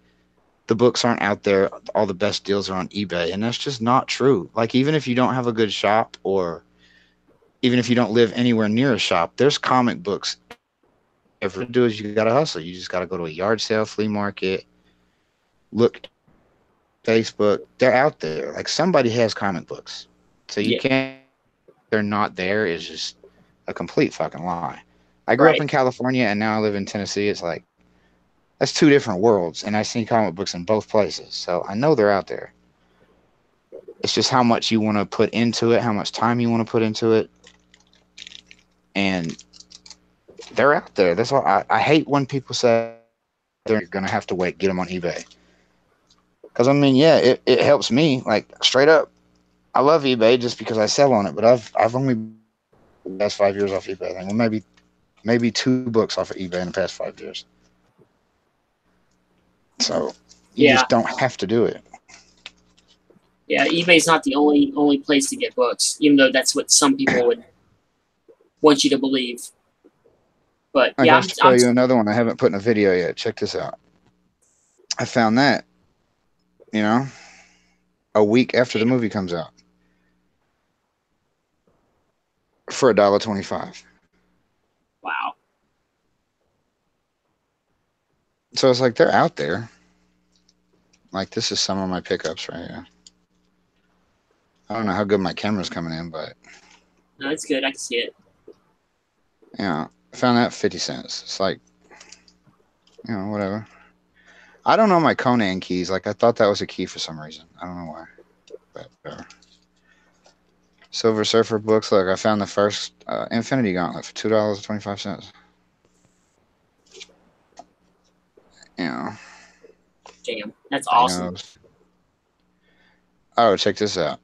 [SPEAKER 2] the books aren't out there, all the best deals are on eBay, and that's just not true. Like, even if you don't have a good shop, or even if you don't live anywhere near a shop, there's comic books. If you do is you gotta hustle. You just gotta go to a yard sale, flea market, look, Facebook. They're out there. Like, somebody has comic books, so you can't. They're not there is just a complete fucking lie. I grew up in California and now I live in Tennessee. It's like, that's 2 different worlds, and I see comic books in both places, so I know they're out there. It's just how much you want to put into it, how much time you want to put into it, and they're out there. That's why I hate when people say they're gonna have to wait, get them on eBay. Because I mean, yeah, it helps me. Like, straight up, I love eBay just because I sell on it. But I've only the past 5 years off eBay. I think maybe 2 books off of eBay in the past 5 years. So you just don't have to do it.
[SPEAKER 1] Yeah, eBay's not the only place to get books, even though that's what some people would want you to believe. But
[SPEAKER 2] I got to tell you another one I haven't put in a video yet. Check this out. I found that, a week after the movie comes out, for $1.25.
[SPEAKER 1] Wow.
[SPEAKER 2] So it's like they're out there. Like, this is some of my pickups right here. I don't know how good my camera's coming in, but
[SPEAKER 1] no, it's good. I can see it.
[SPEAKER 2] I found that 50 cents. It's like, whatever. I don't know my Conan keys. Like, I thought that was a key for some reason. I don't know why. But whatever. Silver Surfer books. Look, I found the first Infinity Gauntlet for $2.25.
[SPEAKER 1] Damn, that's awesome.
[SPEAKER 2] Oh, check this out.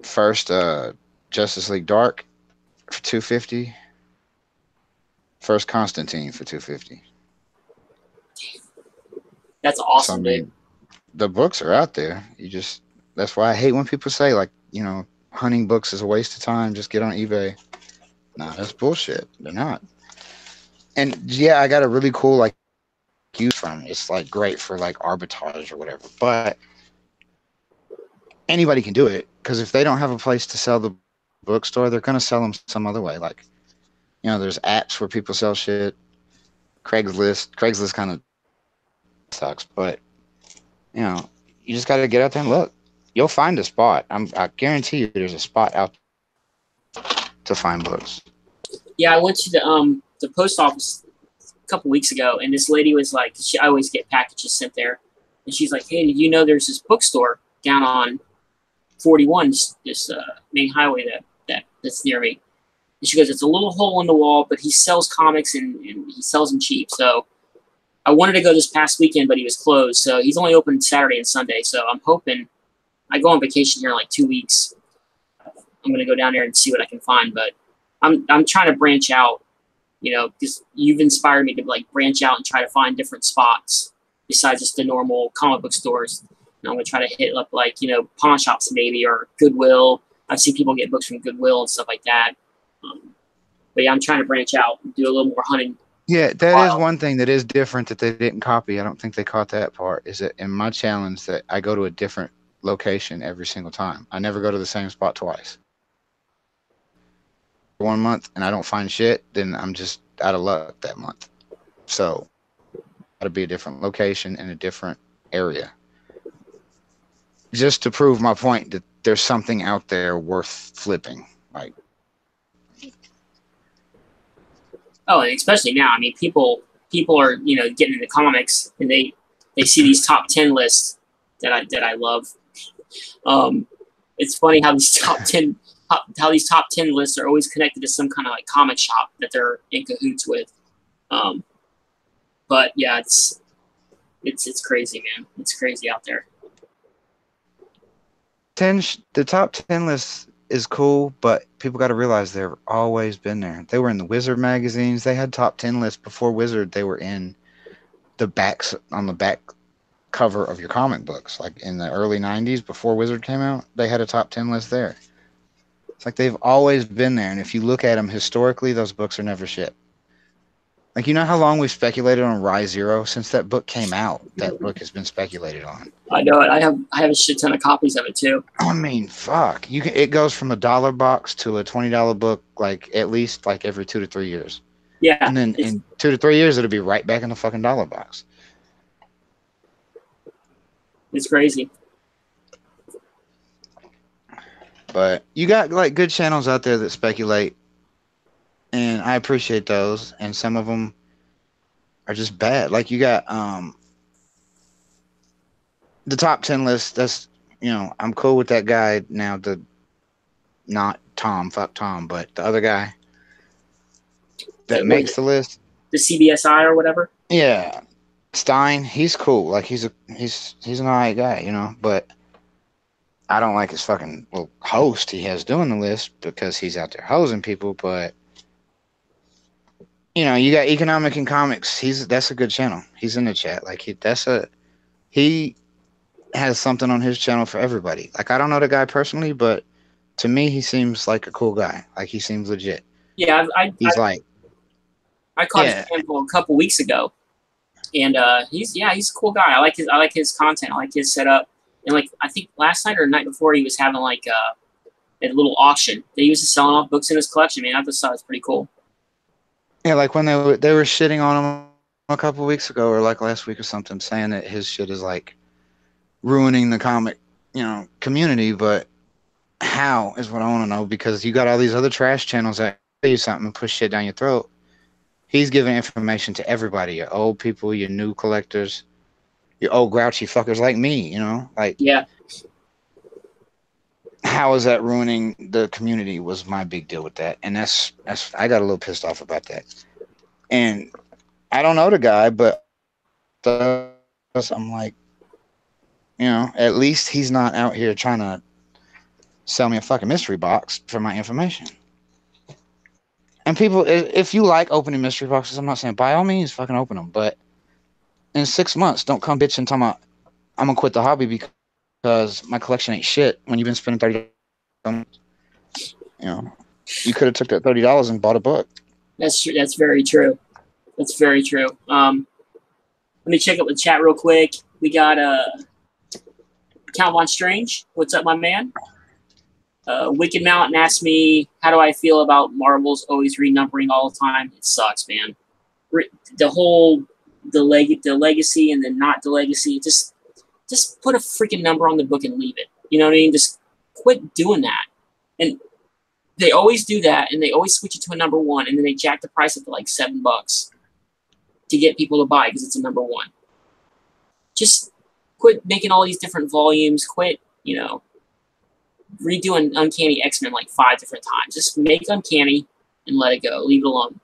[SPEAKER 2] First Justice League Dark for $2.50. First Constantine for $2.50.
[SPEAKER 1] That's awesome, dude.
[SPEAKER 2] The books are out there. That's why I hate when people say, like, hunting books is a waste of time. Just get on eBay. Nah, that's bullshit. They're not. And yeah, I got a really cool use from it. It's like great for like arbitrage or whatever. But anybody can do it, because if they don't have a place to sell the bookstore, they're gonna sell them some other way. Like, there's apps where people sell shit. Craigslist kind of sucks, but you just got to get out there and look. You'll find a spot. I guarantee you, there's a spot out to find books.
[SPEAKER 1] Yeah, I went to the post office a couple weeks ago, and this lady was like, I always get packages sent there, and she's like, "Hey, did you know there's this bookstore down on 41, this main highway that's near me?" And she goes, "It's a little hole in the wall, but he sells comics and he sells them cheap." So I wanted to go this past weekend, but he was closed. So he's only open Saturday and Sunday. So I'm hoping, I go on vacation here in like 2 weeks. I'm going to go down there and see what I can find. But I'm trying to branch out You know, because you've inspired me to like branch out and try to find different spots besides just the normal comic book stores. And I'm gonna try to hit up like, you know, pawn shops maybe, or Goodwill. I've seen people get books from Goodwill and stuff like that. But yeah, I'm trying to branch out and do a little more hunting.
[SPEAKER 2] Yeah, that is one thing that is different that they didn't copy. I don't think they caught that part. Is that in my challenge that I go to a different location every single time. I never go to the same spot twice. 1 month and I don't find shit, then I'm just out of luck that month. So, got to be a different location in a different area, just to prove my point that there's something out there worth flipping. Like,
[SPEAKER 1] oh, and especially now, I mean, people are, you know, getting into comics and they see these top 10 lists that I love. It's funny how these top 10 lists are always connected to some kind of like comic shop that they're in cahoots with. But yeah, it's crazy, man. It's crazy out there.
[SPEAKER 2] The top 10 list is cool, but people got to realize they've always been there. They were in the Wizard magazines. They had top 10 lists before Wizard. They were in the backs on the back cover of your comic books, like in the early 90s before Wizard came out. They had a top 10 list there. It's like they've always been there, and if you look at them historically, those books are never shit. Like, you know how long we've speculated on Rise Zero? Since that book came out, that book has been speculated on.
[SPEAKER 1] I know it. I have a shit ton of copies of it too.
[SPEAKER 2] I mean, fuck. It goes from $1 box to a $20 book, like at least like every 2 to 3 years.
[SPEAKER 1] Yeah.
[SPEAKER 2] And then in 2 to 3 years, it'll be right back in the fucking dollar box.
[SPEAKER 1] It's crazy.
[SPEAKER 2] But you got like good channels out there that speculate, and I appreciate those. And some of them are just bad. Like you got the top 10 list. That's, you know, I'm cool with that guy now. Not Tom, fuck Tom, but the other guy that makes the list,
[SPEAKER 1] the CBSI or whatever.
[SPEAKER 2] Yeah, Stein. He's cool. Like he's an alright guy, you know. But I don't like his fucking host he has doing the list because he's out there hosing people. But you know, you got Economic and Comics. That's a good channel. He's in the chat. Like he has something on his channel for everybody. Like I don't know the guy personally, but to me, he seems like a cool guy. Like he seems legit.
[SPEAKER 1] Yeah, I caught
[SPEAKER 2] Yeah.
[SPEAKER 1] his channel a couple weeks ago, and he's a cool guy. I like his content. I like his setup. And like I think last night or the night before, he was having like a little auction. They used to selling off books in his collection. Man, I just thought it was pretty cool.
[SPEAKER 2] Yeah, like when they were shitting on him a couple weeks ago or like last week or something, saying that his shit is like ruining the comic, you know, community. But how is what I want to know, because you got all these other trash channels that tell you something and push shit down your throat. He's giving information to everybody, your old people, your new collectors, your old grouchy fuckers like me, you know? Like,
[SPEAKER 1] yeah.
[SPEAKER 2] How is that ruining the community was my big deal with that. And that's I got a little pissed off about that. And I don't know the guy, but I'm like, you know, at least he's not out here trying to sell me a fucking mystery box for my information. And people, if you like opening mystery boxes, I'm not saying by all means fucking open them, but in 6 months, don't come bitching talking about I'm gonna quit the hobby because my collection ain't shit when you've been spending $30. You know, you could have took that $30 and bought a book.
[SPEAKER 1] That's true. That's very true. That's very true. Let me check up the chat real quick. We got Count Von Strange. What's up, my man? Wicked Mountain asked me, how do I feel about Marvel's always renumbering all the time? It sucks, man. The legacy and then not the legacy. Just put a freaking number on the book and leave it. You know what I mean? Just quit doing that. And they always do that, and they always switch it to a number one, and then they jack the price up to like $7 to get people to buy because it's a number one. Just quit making all these different volumes. Quit, you know, redoing Uncanny X-Men like 5 different times. Just make Uncanny and let it go. Leave it alone.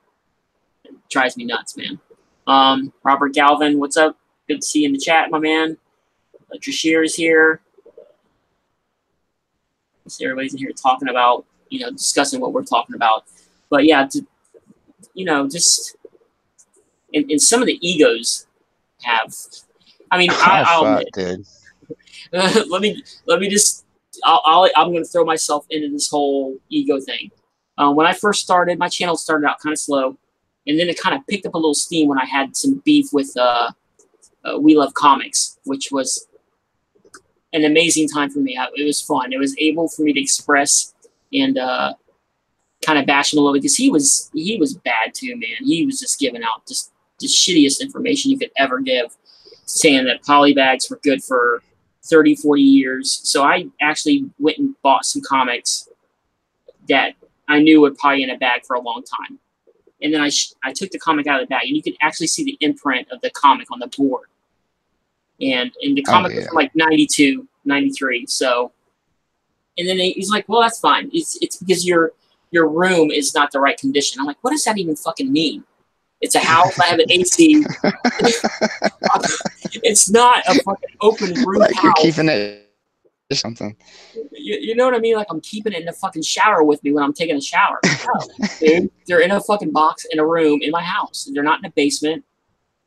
[SPEAKER 1] It drives me nuts, man. Robert Galvin, what's up? Good to see you in the chat, my man. Trashir is here. Everybody's in here talking about, you know, discussing what we're talking about. But yeah, you know, just and some of the egos have. I mean,
[SPEAKER 2] Oh
[SPEAKER 1] I'll
[SPEAKER 2] fuck,
[SPEAKER 1] admit.
[SPEAKER 2] dude.
[SPEAKER 1] let me just. I'm going to throw myself into this whole ego thing. When I first started, my channel started out kind of slow, and then it kind of picked up a little steam when I had some beef with We Love Comics, which was an amazing time for me. It was fun. It was able for me to express and kind of bash him a little bit because he was bad too, man. He was just giving out just the shittiest information you could ever give, saying that polybags were good for 30, 40 years. So I actually went and bought some comics that I knew would probably in a bag for a long time. And then I took the comic out of the bag, and you could actually see the imprint of the comic on the board. And the comic was from like 92, 93. So, and then he's like, well, that's fine. It's because your room is not the right condition. I'm like, what does that even fucking mean? It's a house. I have an AC. It's not a fucking open room
[SPEAKER 2] Like
[SPEAKER 1] house.
[SPEAKER 2] you're keeping it or something.
[SPEAKER 1] You know what I mean? Like I'm keeping it in the fucking shower with me when I'm taking a shower. No, dude, they're in a fucking box in a room in my house. They're not in a basement.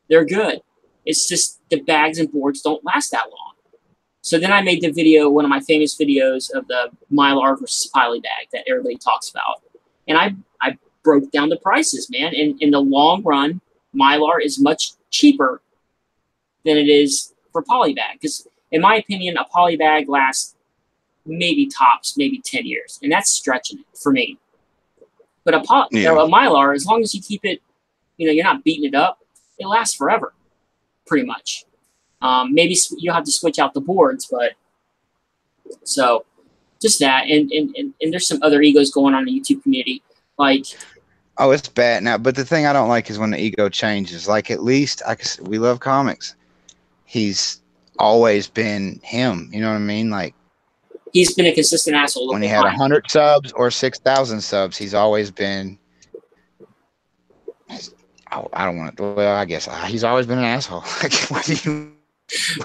[SPEAKER 1] They're good. It's just the bags and boards don't last that long. So then I made the video, one of my famous videos of the Mylar versus poly bag that everybody talks about. And I broke down the prices, man. And in the long run, Mylar is much cheaper than it is for poly bag. Because in my opinion, a poly bag lasts maybe tops, maybe 10 years. And that's stretching it for me. But a Mylar, as long as you keep it, you know, you're not beating it up, it lasts forever, pretty much. Maybe you'll have to switch out the boards, but so just that. And there's some other egos going on in the YouTube community. Like,
[SPEAKER 2] oh, it's bad now. But the thing I don't like is when the ego changes. Like, at least We Love Comics. He's always been him. You know what I mean? Like,
[SPEAKER 1] he's been a consistent asshole.
[SPEAKER 2] When he had 100 subs or 6,000 subs, he's always been. I don't want to. Well, I guess he's always been an asshole. What do you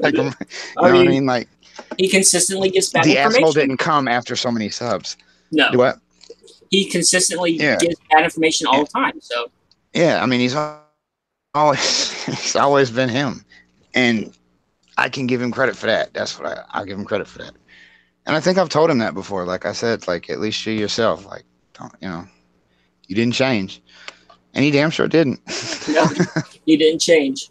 [SPEAKER 2] like? You know what I mean? Like,
[SPEAKER 1] he consistently gets bad
[SPEAKER 2] the
[SPEAKER 1] information.
[SPEAKER 2] asshole didn't come after so many subs.
[SPEAKER 1] No.
[SPEAKER 2] Do what?
[SPEAKER 1] He consistently gives bad information all the time. So.
[SPEAKER 2] Yeah, I mean, he's always been him, and I can give him credit for that. That's what I'll give him credit for that. And I think I've told him that before. Like I said, like, at least you yourself. Like, don't, you know, you didn't change, and he damn sure didn't.
[SPEAKER 1] No, he didn't change.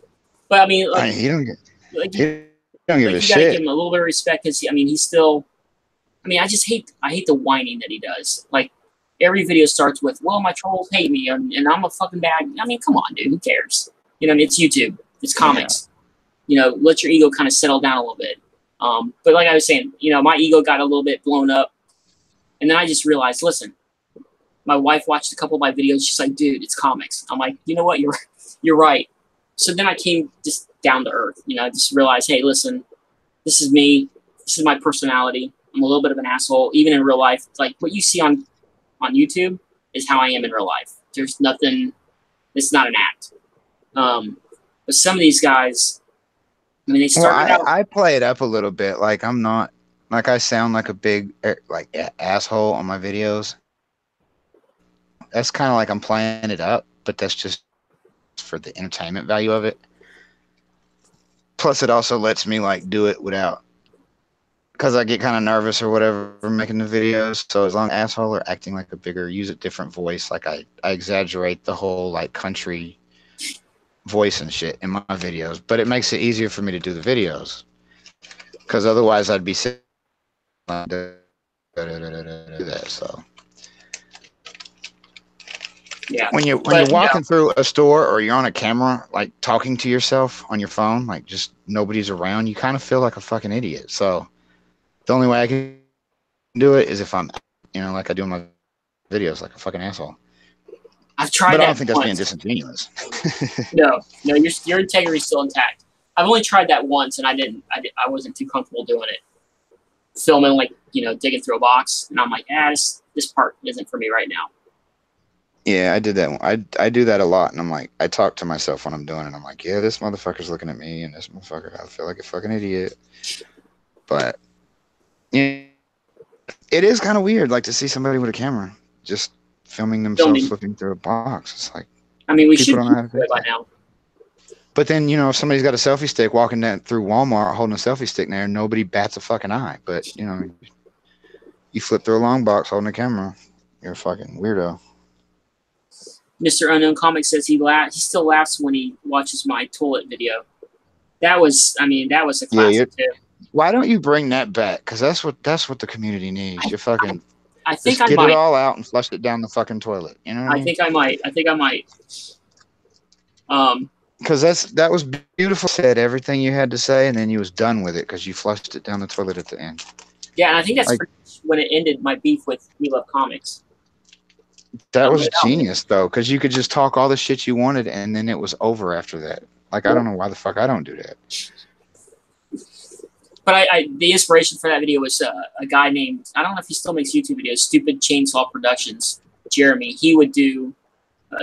[SPEAKER 1] But I mean, like,
[SPEAKER 2] he don't get.
[SPEAKER 1] Like,
[SPEAKER 2] he don't give a shit.
[SPEAKER 1] You gotta give him a little bit of respect because I mean, he's still. I mean, I hate the whining that he does. Like, every video starts with, "Well, my trolls hate me, and I'm a fucking bad." I mean, come on, dude. Who cares? You know, I mean, it's YouTube. It's comics. Yeah. You know, let your ego kind of settle down a little bit. But like I was saying, you know, my ego got a little bit blown up, and then I just realized, listen, my wife watched a couple of my videos. She's like, "Dude, it's comics." I'm like, you know what? You're right. So then I came just down to earth. You know, I just realized, hey, listen, this is me. This is my personality. I'm a little bit of an asshole, even in real life. Like what you see on YouTube is how I am in real life. There's nothing. It's not an act. But some of these guys, I mean, they started out.
[SPEAKER 2] I play it up a little bit. Like, I'm not, like, I sound like a big asshole on my videos. That's kind of like I'm playing it up, but that's just for the entertainment value of it. Plus, it also lets me like do it without, because I get kind of nervous or whatever making the videos. So as long as asshole or acting like a bigger, use a different voice. Like I exaggerate the whole like country voice and shit in my videos, but it makes it easier for me to do the videos. Because otherwise, I'd be sitting do that. So.
[SPEAKER 1] Yeah.
[SPEAKER 2] When you're walking through a store or you're on a camera, like talking to yourself on your phone, like just nobody's around, you kind of feel like a fucking idiot. So the only way I can do it is if I'm, you know, like I do in my videos, like a fucking asshole.
[SPEAKER 1] I've tried
[SPEAKER 2] but
[SPEAKER 1] that.
[SPEAKER 2] I don't think that's being disingenuous.
[SPEAKER 1] No, your integrity is still intact. I've only tried that once, and I wasn't too comfortable doing it. Filming, like, you know, digging through a box, and I'm like, this part isn't for me right now.
[SPEAKER 2] Yeah, I did that one. I do that a lot, and I'm like, I talk to myself when I'm doing it. I'm like, yeah, this motherfucker's looking at me, and this motherfucker, I feel like a fucking idiot. But yeah, it is kind of weird, like, to see somebody with a camera just filming themselves flipping through a box. It's like,
[SPEAKER 1] I mean, we
[SPEAKER 2] People
[SPEAKER 1] should
[SPEAKER 2] don't
[SPEAKER 1] be
[SPEAKER 2] know how to
[SPEAKER 1] good
[SPEAKER 2] fix
[SPEAKER 1] by
[SPEAKER 2] it.
[SPEAKER 1] now.
[SPEAKER 2] But then, if somebody's got a selfie stick walking down through Walmart holding a selfie stick there, nobody bats a fucking eye. But, you flip through a long box holding a camera, you're a fucking weirdo.
[SPEAKER 1] Mr. Unknown Comic says he still laughs when he watches my toilet video. That was a classic too.
[SPEAKER 2] Why don't you bring that back? Because that's what the community needs. You fucking
[SPEAKER 1] I think
[SPEAKER 2] just
[SPEAKER 1] I
[SPEAKER 2] get
[SPEAKER 1] might.
[SPEAKER 2] it all out and flush it down the fucking toilet. You know what I mean?
[SPEAKER 1] think I might. I think I might.
[SPEAKER 2] Because that was beautiful. Said everything you had to say, and then you was done with it because you flushed it down the toilet at the end.
[SPEAKER 1] Yeah, and I think that's pretty much when it ended my beef with We Love Comics.
[SPEAKER 2] That was genius, though, because you could just talk all the shit you wanted, and then it was over after that. Like, I don't know why the fuck I don't do that.
[SPEAKER 1] But the inspiration for that video was a guy named, I don't know if he still makes YouTube videos, Stupid Chainsaw Productions, Jeremy. He would do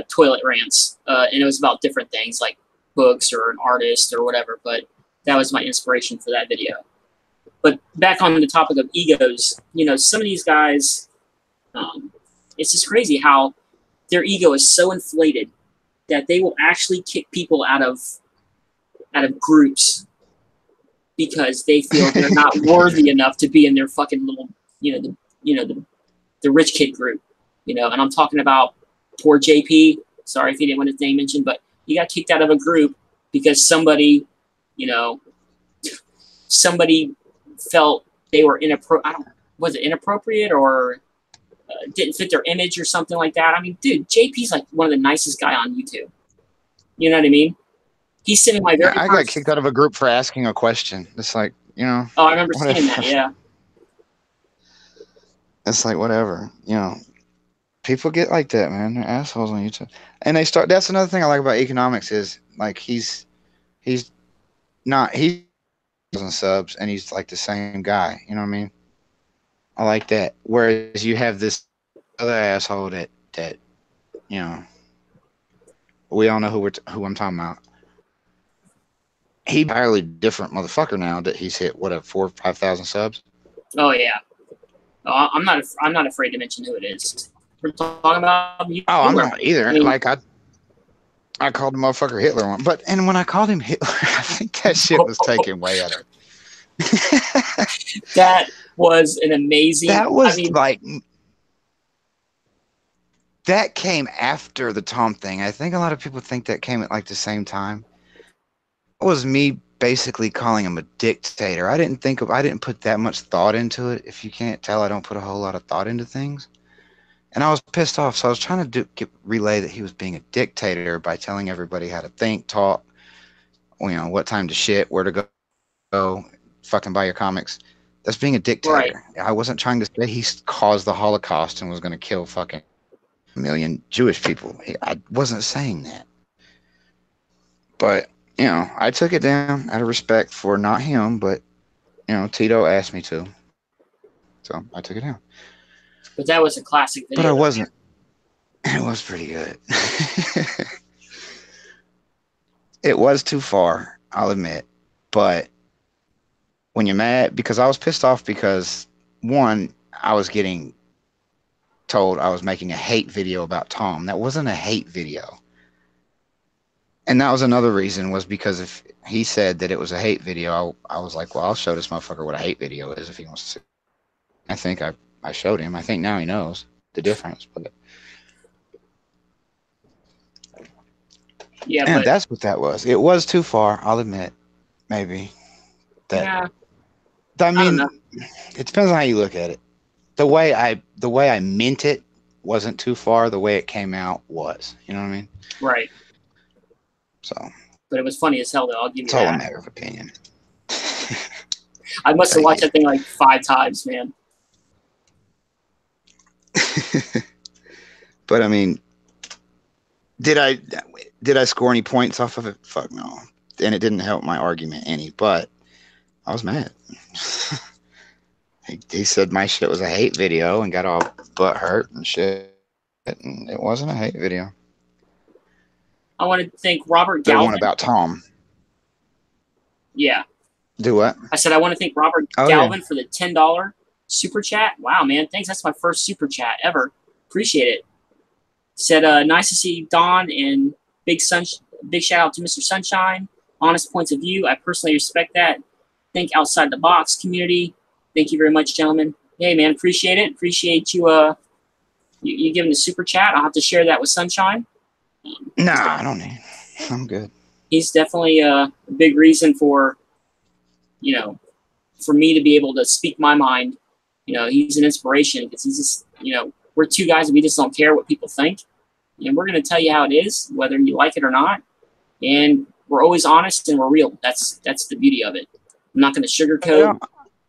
[SPEAKER 1] toilet rants, and it was about different things like books or an artist or whatever. But that was my inspiration for that video. But back on the topic of egos, some of these guys, it's just crazy how their ego is so inflated that they will actually kick people out of groups because they feel they're not worthy enough to be in their fucking little, the rich kid group, and I'm talking about poor JP. Sorry if he didn't want his name mentioned, but he got kicked out of a group because somebody felt they were inappropriate or didn't fit their image or something like that. I mean, dude, JP's like one of the nicest guy on YouTube. You know what I mean? He's sitting my very.
[SPEAKER 2] I got kicked out of a group for asking a question. It's like,
[SPEAKER 1] Oh, I remember seeing that. Yeah.
[SPEAKER 2] It's like whatever. People get like that, man. They're assholes on YouTube, and they start. That's another thing I like about economics is like he's subs, and he's like the same guy. You know what I mean? I like that. Whereas you have this other asshole that we all know who I'm talking about. He's an entirely different motherfucker now that he's hit 4,000 or 5,000 subs.
[SPEAKER 1] Oh yeah. Oh, I'm not afraid to mention who it is. We're talking about.
[SPEAKER 2] I'm not either. I mean, like I called the motherfucker Hitler one, and when I called him Hitler, I think that shit was taken way out of it.
[SPEAKER 1] That was an amazing.
[SPEAKER 2] That was that came after the Tom thing. I think a lot of people think that came at like the same time. It was me basically calling him a dictator. I didn't put that much thought into it. If you can't tell, I don't put a whole lot of thought into things. And I was pissed off, so I was trying to relay that he was being a dictator by telling everybody how to think, talk, what time to shit, where to go, fucking buy your comics. That's being a dictator. Right. I wasn't trying to say he caused the Holocaust and was going to kill fucking a million Jewish people. I wasn't saying that. But, I took it down out of respect for not him, but, Tito asked me to. So I took it down.
[SPEAKER 1] But that was a classic video.
[SPEAKER 2] But I wasn't. It was pretty good. It was too far, I'll admit. But when you're mad, because I was pissed off because, one, I was getting told I was making a hate video about Tom. That wasn't a hate video. And that was another reason, was because if he said that it was a hate video, I was like, well, I'll show this motherfucker what a hate video is if he wants to see. I think I showed him. I think now he knows the difference. But
[SPEAKER 1] yeah,
[SPEAKER 2] and that's what that was. It was too far, I'll admit. Maybe.
[SPEAKER 1] Yeah.
[SPEAKER 2] I mean, it depends on how you look at it. The way I meant it wasn't too far. The way it came out was. You know what I mean?
[SPEAKER 1] Right.
[SPEAKER 2] So.
[SPEAKER 1] But it was funny as hell, though. I'll give you that.
[SPEAKER 2] It's all a matter of opinion.
[SPEAKER 1] I must have watched that thing like 5 times, man.
[SPEAKER 2] But I mean, did I score any points off of it? Fuck no. And it didn't help my argument any, but I was mad. He said my shit was a hate video and got all butt hurt and shit. And it wasn't a hate video.
[SPEAKER 1] I want to thank Robert
[SPEAKER 2] The
[SPEAKER 1] Galvin.
[SPEAKER 2] one about Tom.
[SPEAKER 1] Yeah.
[SPEAKER 2] Do what?
[SPEAKER 1] I said I want to thank Robert Galvin for the $10 super chat. Wow, man. Thanks. That's my first super chat ever. Appreciate it. Said, nice to see Don and big shout out to Mr. Sunshine. Honest points of view. I personally respect that. Think outside the box community. Thank you very much, gentlemen. Hey, man, appreciate it. Appreciate you you giving the super chat. I'll have to share that with Sunshine.
[SPEAKER 2] Nah, I don't need. I'm good.
[SPEAKER 1] He's definitely a big reason for, for me to be able to speak my mind. He's an inspiration because he's just, we're two guys and we just don't care what people think. And we're going to tell you how it is, whether you like it or not. And we're always honest and we're real. That's the beauty of it. I'm not going to sugarcoat.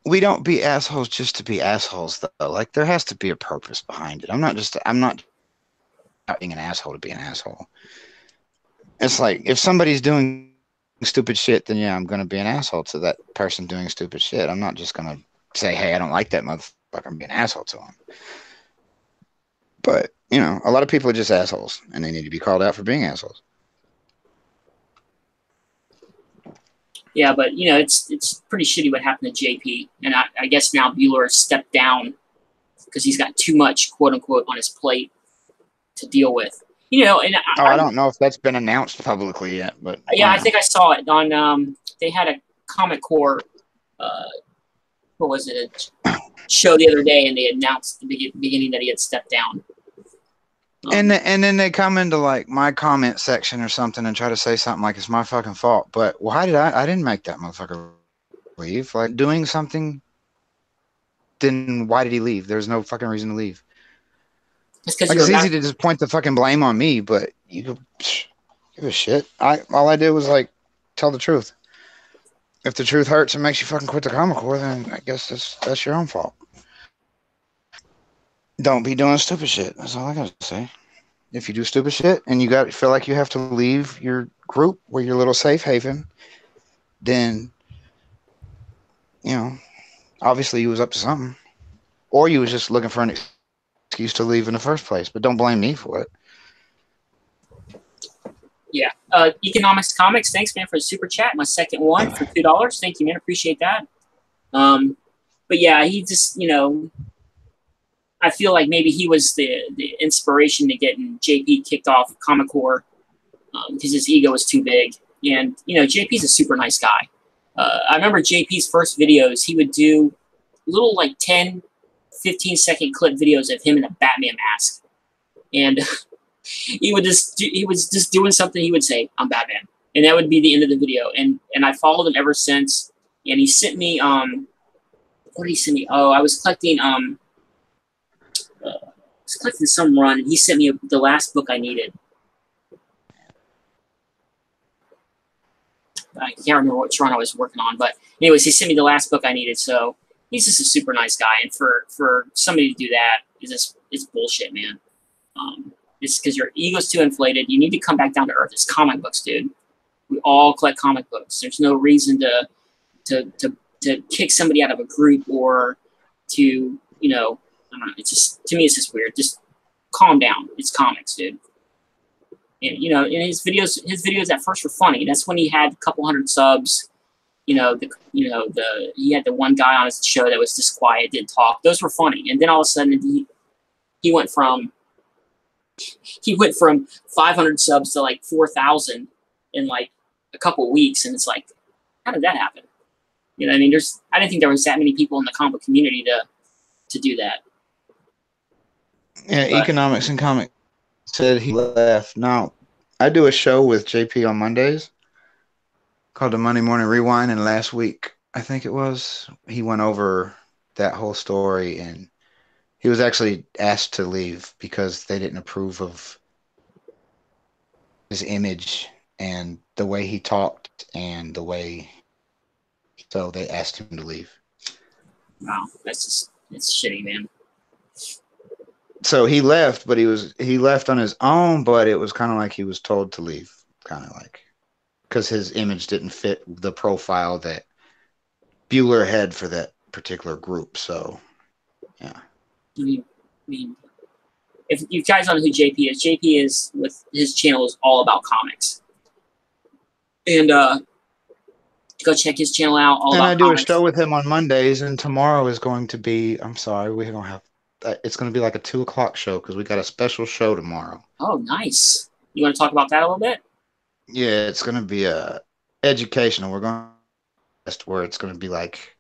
[SPEAKER 2] We don't be assholes just to be assholes, though. Like, there has to be a purpose behind it. I'm not being an asshole to be an asshole. It's like, if somebody's doing stupid shit, then yeah, I'm going to be an asshole to that person doing stupid shit. I'm not just going to say, hey, I don't like that motherfucker. I'm being an asshole to him. But, a lot of people are just assholes, and they need to be called out for being assholes.
[SPEAKER 1] Yeah, but, it's pretty shitty what happened to JP. And I guess now Bueller has stepped down because he's got too much, quote unquote, on his plate to deal with. And
[SPEAKER 2] I don't know if that's been announced publicly yet, but
[SPEAKER 1] yeah, I think I saw it on. They had a Comic Core, what was it? A show the other day, and they announced at the beginning that he had stepped down.
[SPEAKER 2] And then they come into like my comment section or something and try to say something like it's my fucking fault. But why did I didn't make that motherfucker leave? Like, doing something. Then why did he leave? There's no fucking reason to leave. It's easy to just point the fucking blame on me, but you could give a shit. All I did was like tell the truth. If the truth hurts and makes you fucking quit the Comic Core, then I guess that's your own fault. Don't be doing stupid shit. That's all I gotta say. If you do stupid shit and you feel like you have to leave your group or your little safe haven, then obviously you was up to something, or you was just looking for an excuse to leave in the first place. But don't blame me for it.
[SPEAKER 1] Yeah. Economics Comics, thanks, man, for the super chat. My second one for $2. Thank you, man. Appreciate that. But yeah, he just, I feel like maybe he was the inspiration to getting JP kicked off Comic Core because his ego was too big. And, JP's a super nice guy. I remember JP's first videos, he would do little like 10, 15-second clip videos of him in a Batman mask. And he was just doing something. He would say, "I'm Batman," and that would be the end of the video. And I followed him ever since. And he sent me what did he send me? Oh, I was collecting some run, and he sent me the last book I needed. I can't remember what run I was working on, but anyways, he sent me the last book I needed. So he's just a super nice guy, and for somebody to do that it's bullshit, man. It's because your ego's too inflated. You need to come back down to earth. It's comic books, dude. We all collect comic books. There's no reason to kick somebody out of a group or to, I don't know. It's just, to me, it's just weird. Just calm down. It's comics, dude. And, in his videos at first were funny. That's when he had a couple hundred subs. He had the one guy on his show that was just quiet, didn't talk. Those were funny. And then all of a sudden he went from 500 subs to like 4,000 in like a couple weeks, and it's like, how did that happen? I mean, I didn't think there was that many people in the comic community to do that.
[SPEAKER 2] Yeah, Economics and Comic said he left. Now, I do a show with JP on Mondays called the Monday Morning Rewind, and last week, I think it was, he went over that whole story, and he was actually asked to leave because they didn't approve of his image and the way he talked and the way, so they asked him to leave.
[SPEAKER 1] Wow, it's shitty, man.
[SPEAKER 2] So he left, but he left on his own, but it was kind of like he was told to leave, kind of like, because his image didn't fit the profile that Bueller had for that particular group. So, yeah.
[SPEAKER 1] I mean, if you guys don't know who JP is with his channel is all about comics. And go check his channel out. I do
[SPEAKER 2] comics. A show with him on Mondays, and tomorrow is going to be. I'm sorry, we're gonna have it's going to be like a 2 o'clock show because we got a special show tomorrow.
[SPEAKER 1] Oh, nice. You want to talk about that a little bit?
[SPEAKER 2] Yeah, it's going to be educational. We're going to where it's going to be like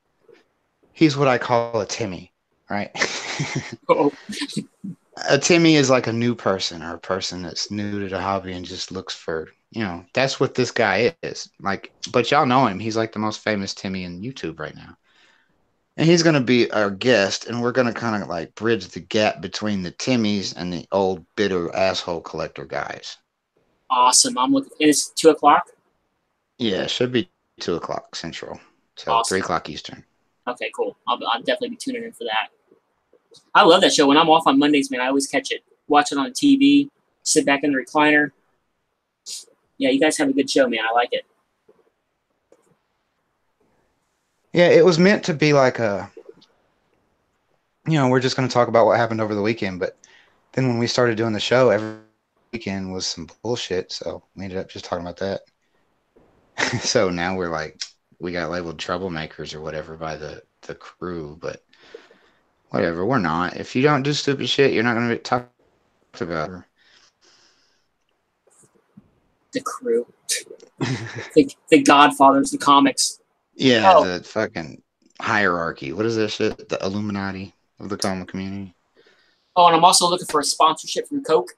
[SPEAKER 2] he's what I call a Timmy, right?
[SPEAKER 1] Oh,
[SPEAKER 2] A Timmy is like a new person or a person that's new to the hobby and just looks for, that's what this guy is. Like, but y'all know him. He's like the most famous Timmy in YouTube right now. And he's going to be our guest, and we're going to kind of like bridge the gap between the Timmys and the old bitter asshole collector guys.
[SPEAKER 1] awesome. I'm looking. It's 2 o'clock.
[SPEAKER 2] Yeah, it should be 2 o'clock Central, so
[SPEAKER 1] Awesome.
[SPEAKER 2] 3 o'clock Eastern.
[SPEAKER 1] Okay, cool. I'll definitely be tuning in for that. I love that show. When I'm off on Mondays, man, I always catch it. Watch it on the TV. Sit back in the recliner. Yeah, you guys have a good show, man. I like it.
[SPEAKER 2] Yeah, it was meant to be like we're just going to talk about what happened over the weekend, but then when we started doing the show, every weekend was some bullshit, so we ended up just talking about that. So now we're like, we got labeled troublemakers or whatever by the crew, but whatever, we're not. If you don't do stupid shit, you're not going to be talked about.
[SPEAKER 1] The crew. the Godfathers, the comics.
[SPEAKER 2] Yeah, the fucking hierarchy. What is that shit? The Illuminati of the comic community.
[SPEAKER 1] Oh, and I'm also looking for a sponsorship from Coke.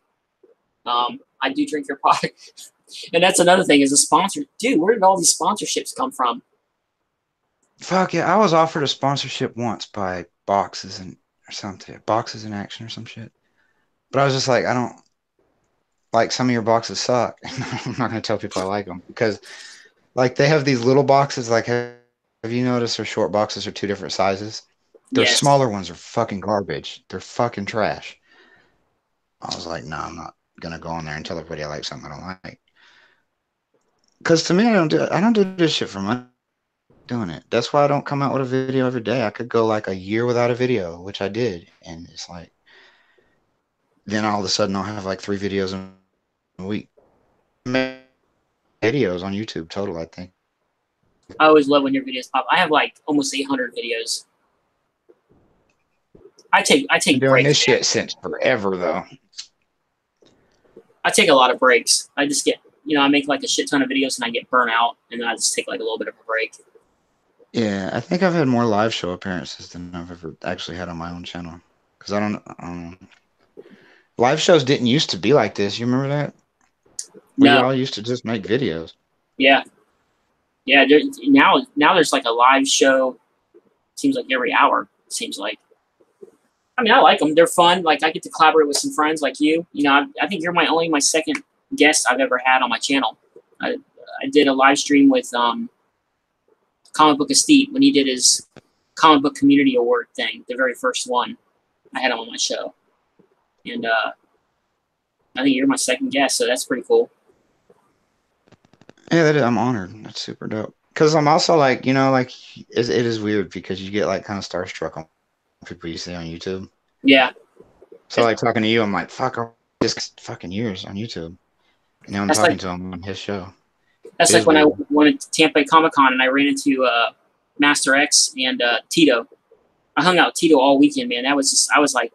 [SPEAKER 1] I do drink your product. And that's another thing is a sponsor. Dude, where did all these sponsorships come from?
[SPEAKER 2] Fuck yeah, I was offered a sponsorship once by Boxes and or something. Boxes in Action or some shit. But I was just like, I don't like some of your boxes suck. I'm not gonna tell people I like them because like they have these little boxes. Like, have you noticed their short boxes are 2 different sizes? Their
[SPEAKER 1] Yes.
[SPEAKER 2] smaller ones are fucking garbage. They're fucking trash. I was like, no, I'm not gonna go on there and tell everybody I like something I don't like. Because to me, I don't do this shit for money. Doing it. That's why I don't come out with a video every day. I could go like a year without a video, which I did, and it's like then all of a sudden I'll have like 3 videos in a week. Videos on YouTube total, I think.
[SPEAKER 1] I always love when your videos pop. I have like almost 800 videos. I take
[SPEAKER 2] Been doing
[SPEAKER 1] breaks.
[SPEAKER 2] this shit since forever though.
[SPEAKER 1] I take a lot of breaks. I just get, I make like a shit ton of videos and I get burnt out, and then I just take like a little bit of a break.
[SPEAKER 2] Yeah, I think I've had more live show appearances than I've ever actually had on my own channel. Because I don't live shows didn't used to be like this. You remember that? Where
[SPEAKER 1] No.
[SPEAKER 2] y'all used to just make videos.
[SPEAKER 1] Yeah. Yeah. Now there's like a live show. Seems like every hour. It seems like. I mean, I like them. They're fun. Like I get to collaborate with some friends like you. I think you're my second guest I've ever had on my channel. I did a live stream with Comic Book Estate when he did his Comic Book Community Award thing, the very first one. I had him on my show, and I think you're my second guest, so that's pretty cool.
[SPEAKER 2] Yeah, I'm honored. That's super dope. Because I'm also like, like it is weird because you get like kind of starstruck on people you see on YouTube.
[SPEAKER 1] Yeah.
[SPEAKER 2] So like talking to you, I'm like, fuck, just fucking years on YouTube. And now I'm talking to him on his show.
[SPEAKER 1] That's like when I went to Tampa Comic Con and I ran into Master X and Tito. I hung out with Tito all weekend, man. I was like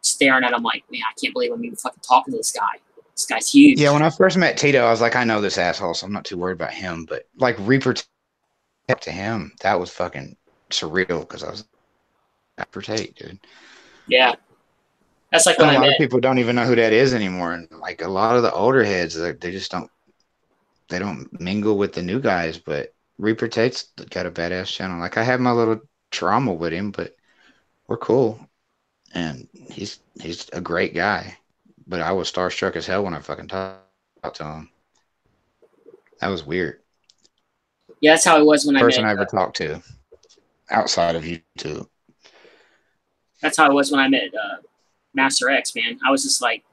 [SPEAKER 1] staring at him like, man, I can't believe I'm even fucking talking to this guy. This guy's huge.
[SPEAKER 2] Yeah, when I first met Tito, I was like, I know this asshole, so I'm not too worried about him. But like Reaper to him, that was fucking surreal because I was Reaper Tate, dude.
[SPEAKER 1] Yeah. That's like when
[SPEAKER 2] a lot of people don't even know who that is anymore. And like a lot of the older heads, they just don't mingle with the new guys. But Reaper Tate's got a badass channel. Like I have my little trauma with him, but we're cool. And he's a great guy. But I was starstruck as hell when I fucking talked to him. That was weird.
[SPEAKER 1] Yeah, that's how it was when I met.
[SPEAKER 2] Person I ever talked to outside of YouTube.
[SPEAKER 1] That's how it was when I met Master X, man. I was just like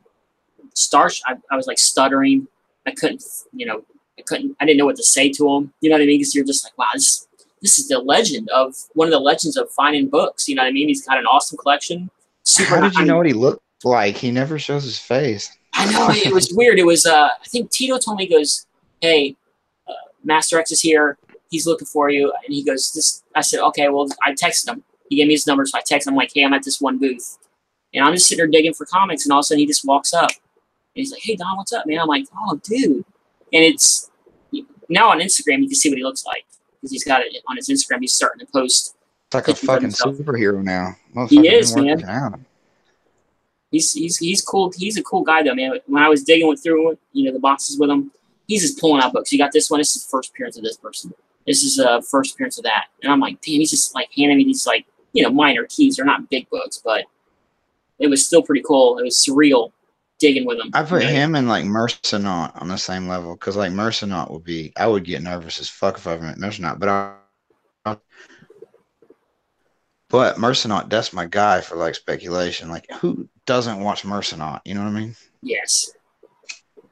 [SPEAKER 1] I was like stuttering. I didn't know what to say to him. You know what I mean? Because you're just like, wow, this is one of the legends of finding books. You know what I mean? He's got an awesome collection.
[SPEAKER 2] How did you know what he looked like? He never shows his face.
[SPEAKER 1] I know, it was weird. It was I think Tito told me, he goes, hey, Master X is here. He's looking for you. And he goes, I said, okay, well, I texted him. He gave me his number, so I texted him like, hey, I'm at this one booth. And I'm just sitting there digging for comics, and all of a sudden he just walks up. And he's like, "Hey, Don, what's up, man?" I'm like, "Oh, dude." And it's now on Instagram, you can see what he looks like because he's got it on his Instagram. He's starting to post
[SPEAKER 2] It's like a fucking superhero now.
[SPEAKER 1] He
[SPEAKER 2] Motherfucker's
[SPEAKER 1] is,
[SPEAKER 2] been
[SPEAKER 1] man.
[SPEAKER 2] working out.
[SPEAKER 1] He's cool. He's a cool guy, though, man. When I was digging through, the boxes with him, he's just pulling out books. You got this one. This is the first appearance of this person. This is first appearance of that. And I'm like, damn, he's just like handing me these like, minor keys. They're not big books, but it was still pretty cool. It was surreal digging with him.
[SPEAKER 2] I put him and like Mercenaut on the same level because like Mercenaut would be, I would get nervous as fuck if I met Mercenaut, but Mercenaut, that's my guy for like speculation. Like, who doesn't watch Mercenaut? You know what I mean?
[SPEAKER 1] Yes.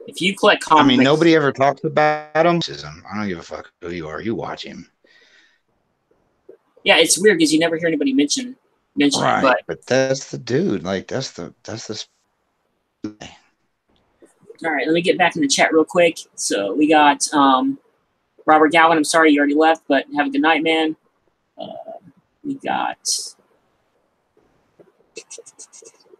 [SPEAKER 1] If you collect comics,
[SPEAKER 2] I mean, nobody ever talks about him. I don't give a fuck who you are. You watch him.
[SPEAKER 1] Yeah, it's weird because you never hear anybody mention
[SPEAKER 2] right,
[SPEAKER 1] it.
[SPEAKER 2] But that's the dude. Like, that's the.
[SPEAKER 1] All right, let me get back in the chat real quick. So we got Robert Gowan. I'm sorry you already left, but have a good night, man. We got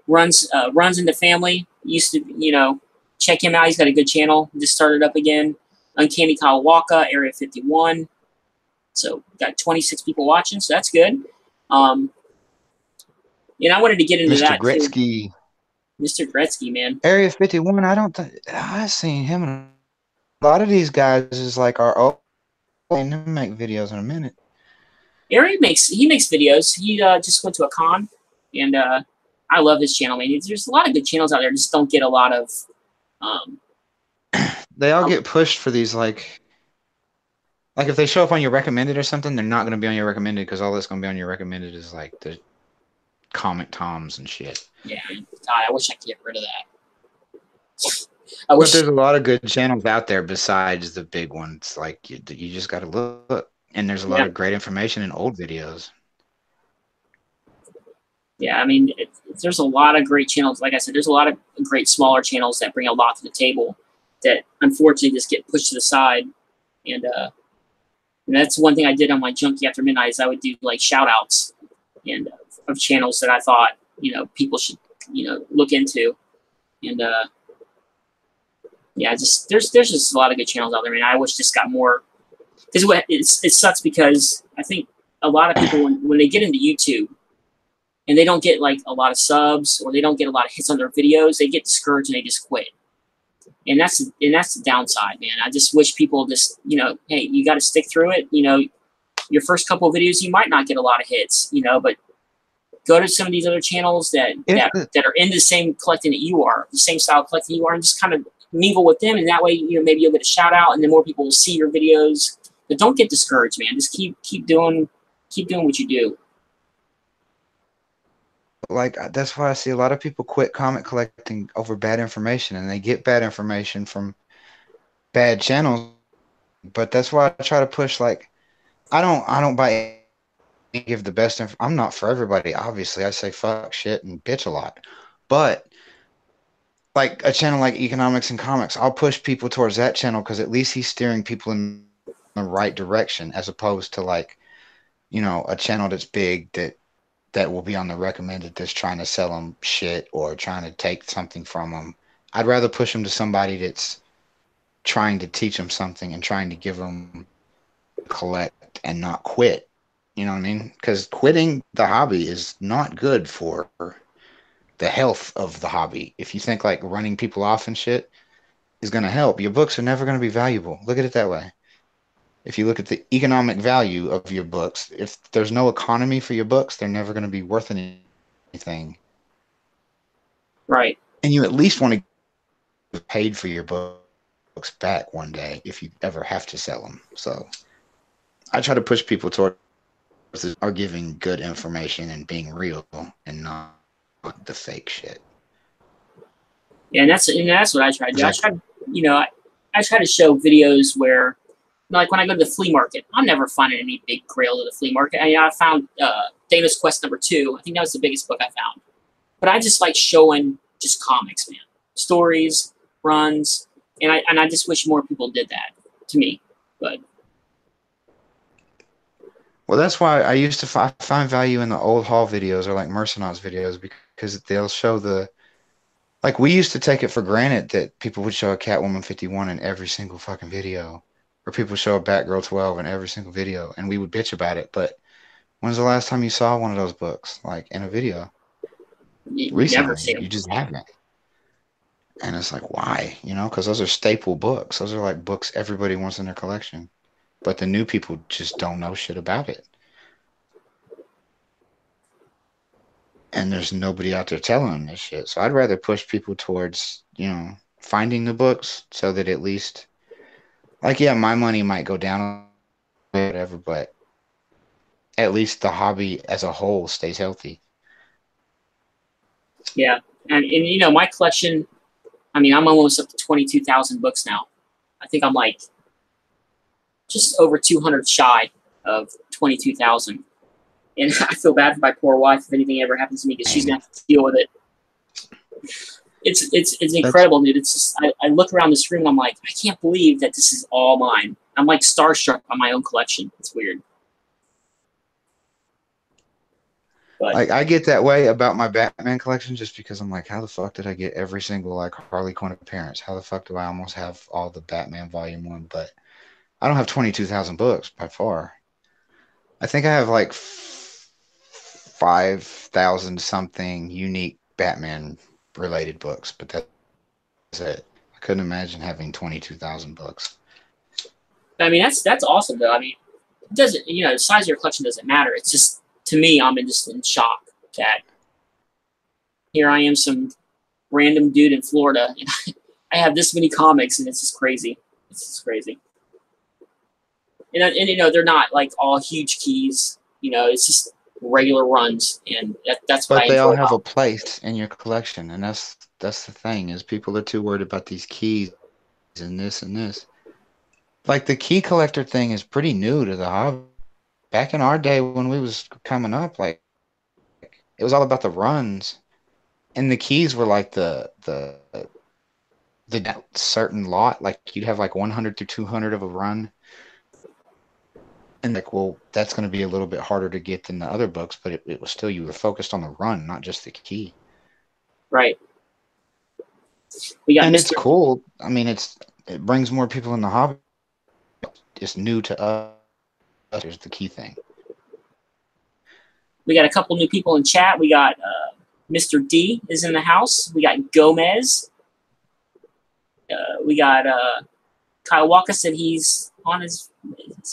[SPEAKER 1] runs in the family. Used to, check him out. He's got a good channel. Just started up again. Uncanny Kawaka, Area 51. So got 26 people watching, so that's good. And I wanted to get into
[SPEAKER 2] Mr.
[SPEAKER 1] that
[SPEAKER 2] Gretzky.
[SPEAKER 1] too. Mr. Gretzky, man.
[SPEAKER 2] Area 51. I've seen him. A lot of these guys is like our old. And make videos in a minute.
[SPEAKER 1] Area makes videos. He just went to a con, and I love his channel, man. There's a lot of good channels out there. Just don't get a lot of.
[SPEAKER 2] They all get pushed for these like if they show up on your recommended or something, they're not going to be on your recommended because all that's going to be on your recommended is like the Comic Toms and shit.
[SPEAKER 1] Yeah, I wish I could get rid of that.
[SPEAKER 2] But there's a lot of good channels out there besides the big ones. Like you just got to look, and there's a lot of great information in old videos.
[SPEAKER 1] Yeah, I mean, there's a lot of great channels. Like I said, there's a lot of great smaller channels that bring a lot to the table that unfortunately just get pushed to the side. And that's one thing I did on my Junkie After Midnight is I would do like shout outs and of channels that I thought, people should, look into. And yeah, there's just a lot of good channels out there. I mean, I wish just got more. Because it sucks because I think a lot of people when they get into YouTube and they don't get like a lot of subs or they don't get a lot of hits on their videos, they get discouraged and they just quit. And that's the downside, man. I just wish people just, hey, you got to stick through it. Your first couple of videos, you might not get a lot of hits, but go to some of these other channels that are in the same collecting that you are, the same style of collecting you are, and just kind of mingle with them. And that way, maybe you'll get a shout out, and then more people will see your videos. But don't get discouraged, man. Just keep doing what you do.
[SPEAKER 2] Like, that's why I see a lot of people quit comic collecting over bad information, and they get bad information from bad channels. But that's why I try to push. Like, I don't buy. Give the best. I'm not for everybody. Obviously, I say fuck, shit, and bitch a lot. But like a channel like Economics and Comics, I'll push people towards that channel because at least he's steering people in the right direction, as opposed to like, a channel that's big that will be on the recommended that's trying to sell them shit or trying to take something from them. I'd rather push them to somebody that's trying to teach them something and trying to give them collect and not quit. You know what I mean? Because quitting the hobby is not good for the health of the hobby. If you think like running people off and shit is going to help, your books are never going to be valuable. Look at it that way. If you look at the economic value of your books, if there's no economy for your books, they're never going to be worth anything.
[SPEAKER 1] Right.
[SPEAKER 2] And you at least want to get paid for your books back one day if you ever have to sell them. So I try to push people towards are giving good information and being real and not the fake shit.
[SPEAKER 1] Yeah, and that's what I try to do. I try to show videos where, like when I go to the flea market, I'm never finding any big grails at the flea market. I found Dana's Quest #2. I think that was the biggest book I found. But I just like showing just comics, man, stories, runs, and I just wish more people did that to me. But
[SPEAKER 2] well, that's why I used to find value in the old haul videos or like Mercenaut's videos, because because they'll show the, like, we used to take it for granted that people would show a Catwoman 51 in every single fucking video, or people show a Batgirl 12 in every single video, and we would bitch about it. But when's the last time you saw one of those books, like, in a video?
[SPEAKER 1] You never see
[SPEAKER 2] Recently, you
[SPEAKER 1] them.
[SPEAKER 2] just haven't. And it's like, why? You know, because those are staple books. Those are like books everybody wants in their collection. But the new people just don't know shit about it. And there's nobody out there telling them this shit. So I'd rather push people towards, you know, finding the books so that at least, like, yeah, my money might go down, whatever, but at least the hobby as a whole stays healthy.
[SPEAKER 1] Yeah, and you know, my collection. I mean, I'm almost up to 22,000 books now. I think I'm like just over 200 shy of 22,000. And I feel bad for my poor wife if anything ever happens to me because she's gonna have to deal with it. It's incredible, dude. It's just I look around this room and I'm like, I can't believe that this is all mine. I'm like starstruck by my own collection. It's weird. But
[SPEAKER 2] Like, I get that way about my Batman collection just because I'm like, how the fuck did I get every single, like, Harley Quinn appearance? How the fuck do I almost have all the Batman Volume 1? But I don't have 22,000 books by far. I think I have like 5,000 something unique Batman related books, but that's it. I couldn't imagine having 22,000 books.
[SPEAKER 1] I mean, that's awesome though. I mean, it doesn't, you know, the size of your collection doesn't matter. It's just, to me, I'm just in shock that here I am, some random dude in Florida, and I have this many comics, and it's just crazy. It's just crazy. And you know, they're not like all huge keys. You know, it's just regular runs, and that's what
[SPEAKER 2] But
[SPEAKER 1] I
[SPEAKER 2] they
[SPEAKER 1] enjoy
[SPEAKER 2] all have
[SPEAKER 1] about
[SPEAKER 2] a place in your collection, and that's the thing, is people are too worried about these keys and this and this. Like, the key collector thing is pretty new to the hobby. Back in our day when we was coming up, like, it was all about the runs, and the keys were like the certain lot. Like, you'd have like 100 through 200 of a run, and like, well, that's going to be a little bit harder to get than the other books, but it was still, you were focused on the run, not just the key.
[SPEAKER 1] Right. We got
[SPEAKER 2] And it's
[SPEAKER 1] Mr.
[SPEAKER 2] cool. I mean, it brings more people in the hobby. It's new to us. Here's the key thing.
[SPEAKER 1] We got a couple new people in chat. We got Mr. D is in the house. We got Gomez. We got Kyle Walker said he's on his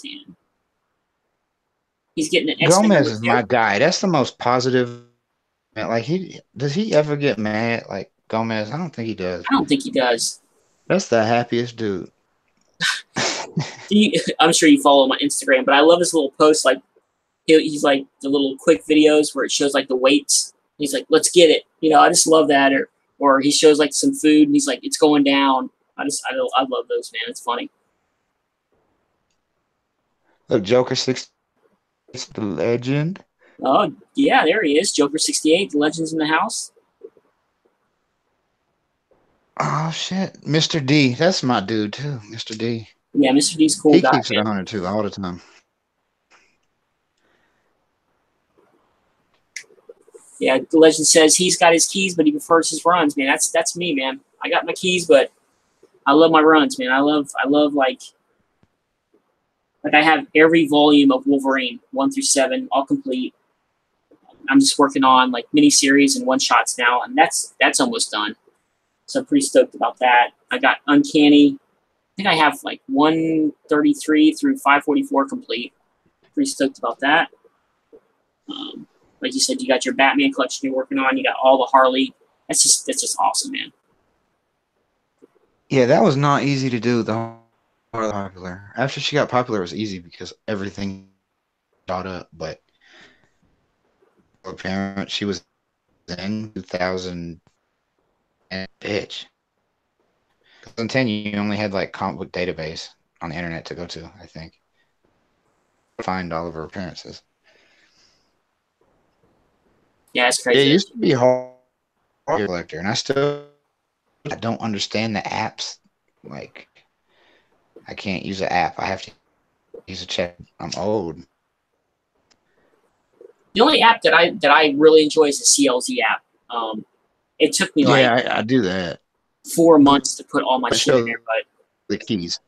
[SPEAKER 1] hand. He's getting an X-Men
[SPEAKER 2] Gomez
[SPEAKER 1] number
[SPEAKER 2] is
[SPEAKER 1] 2.
[SPEAKER 2] my guy. That's the most positive. Like, does he ever get mad? Like, Gomez, I don't think he does.
[SPEAKER 1] I don't think he does.
[SPEAKER 2] That's the happiest dude.
[SPEAKER 1] I'm sure you follow him on Instagram, but I love his little posts. Like he's like the little quick videos where it shows like the weights. He's like, "Let's get it." You know, I just love that. Or he shows like some food and he's like, "It's going down." I love those, man. It's funny.
[SPEAKER 2] Look, Joker 6, the legend.
[SPEAKER 1] Oh yeah, there he is, Joker 68. The Legends in the house.
[SPEAKER 2] Oh shit, Mr. D. That's my dude too, Mr. D.
[SPEAKER 1] Yeah, Mr. D's a cool
[SPEAKER 2] He
[SPEAKER 1] guy,
[SPEAKER 2] keeps it
[SPEAKER 1] man.
[SPEAKER 2] 102 all the time.
[SPEAKER 1] Yeah, the Legend says he's got his keys, but he prefers his runs, man. That's me, man. I got my keys, but I love my runs, man. I love like I have every volume of Wolverine 1 through 7 all complete. I'm just working on like miniseries and one shots now, and that's almost done. So I'm pretty stoked about that. I got Uncanny. I think I have like 133 through 544 complete. Pretty stoked about that. Like you said, you got your Batman collection you're working on. You got all the Harley. That's just awesome, man.
[SPEAKER 2] Yeah, that was not easy to do. The popular. After she got popular, it was easy because everything shot up. But apparently, she was in 2000 and bitch. 2010, you only had like comic book database on the internet to go to. I think find all of her appearances.
[SPEAKER 1] Yeah, it's
[SPEAKER 2] Yeah, it
[SPEAKER 1] crazy.
[SPEAKER 2] used to be hard to collector, and I don't understand the apps. Like, I can't use an app. I have to use a check. I'm old.
[SPEAKER 1] The only app that I really enjoy is the CLZ app. It took me like
[SPEAKER 2] Yeah, I do that.
[SPEAKER 1] 4 months to put all my
[SPEAKER 2] I
[SPEAKER 1] shit in
[SPEAKER 2] show
[SPEAKER 1] there, but
[SPEAKER 2] the keys.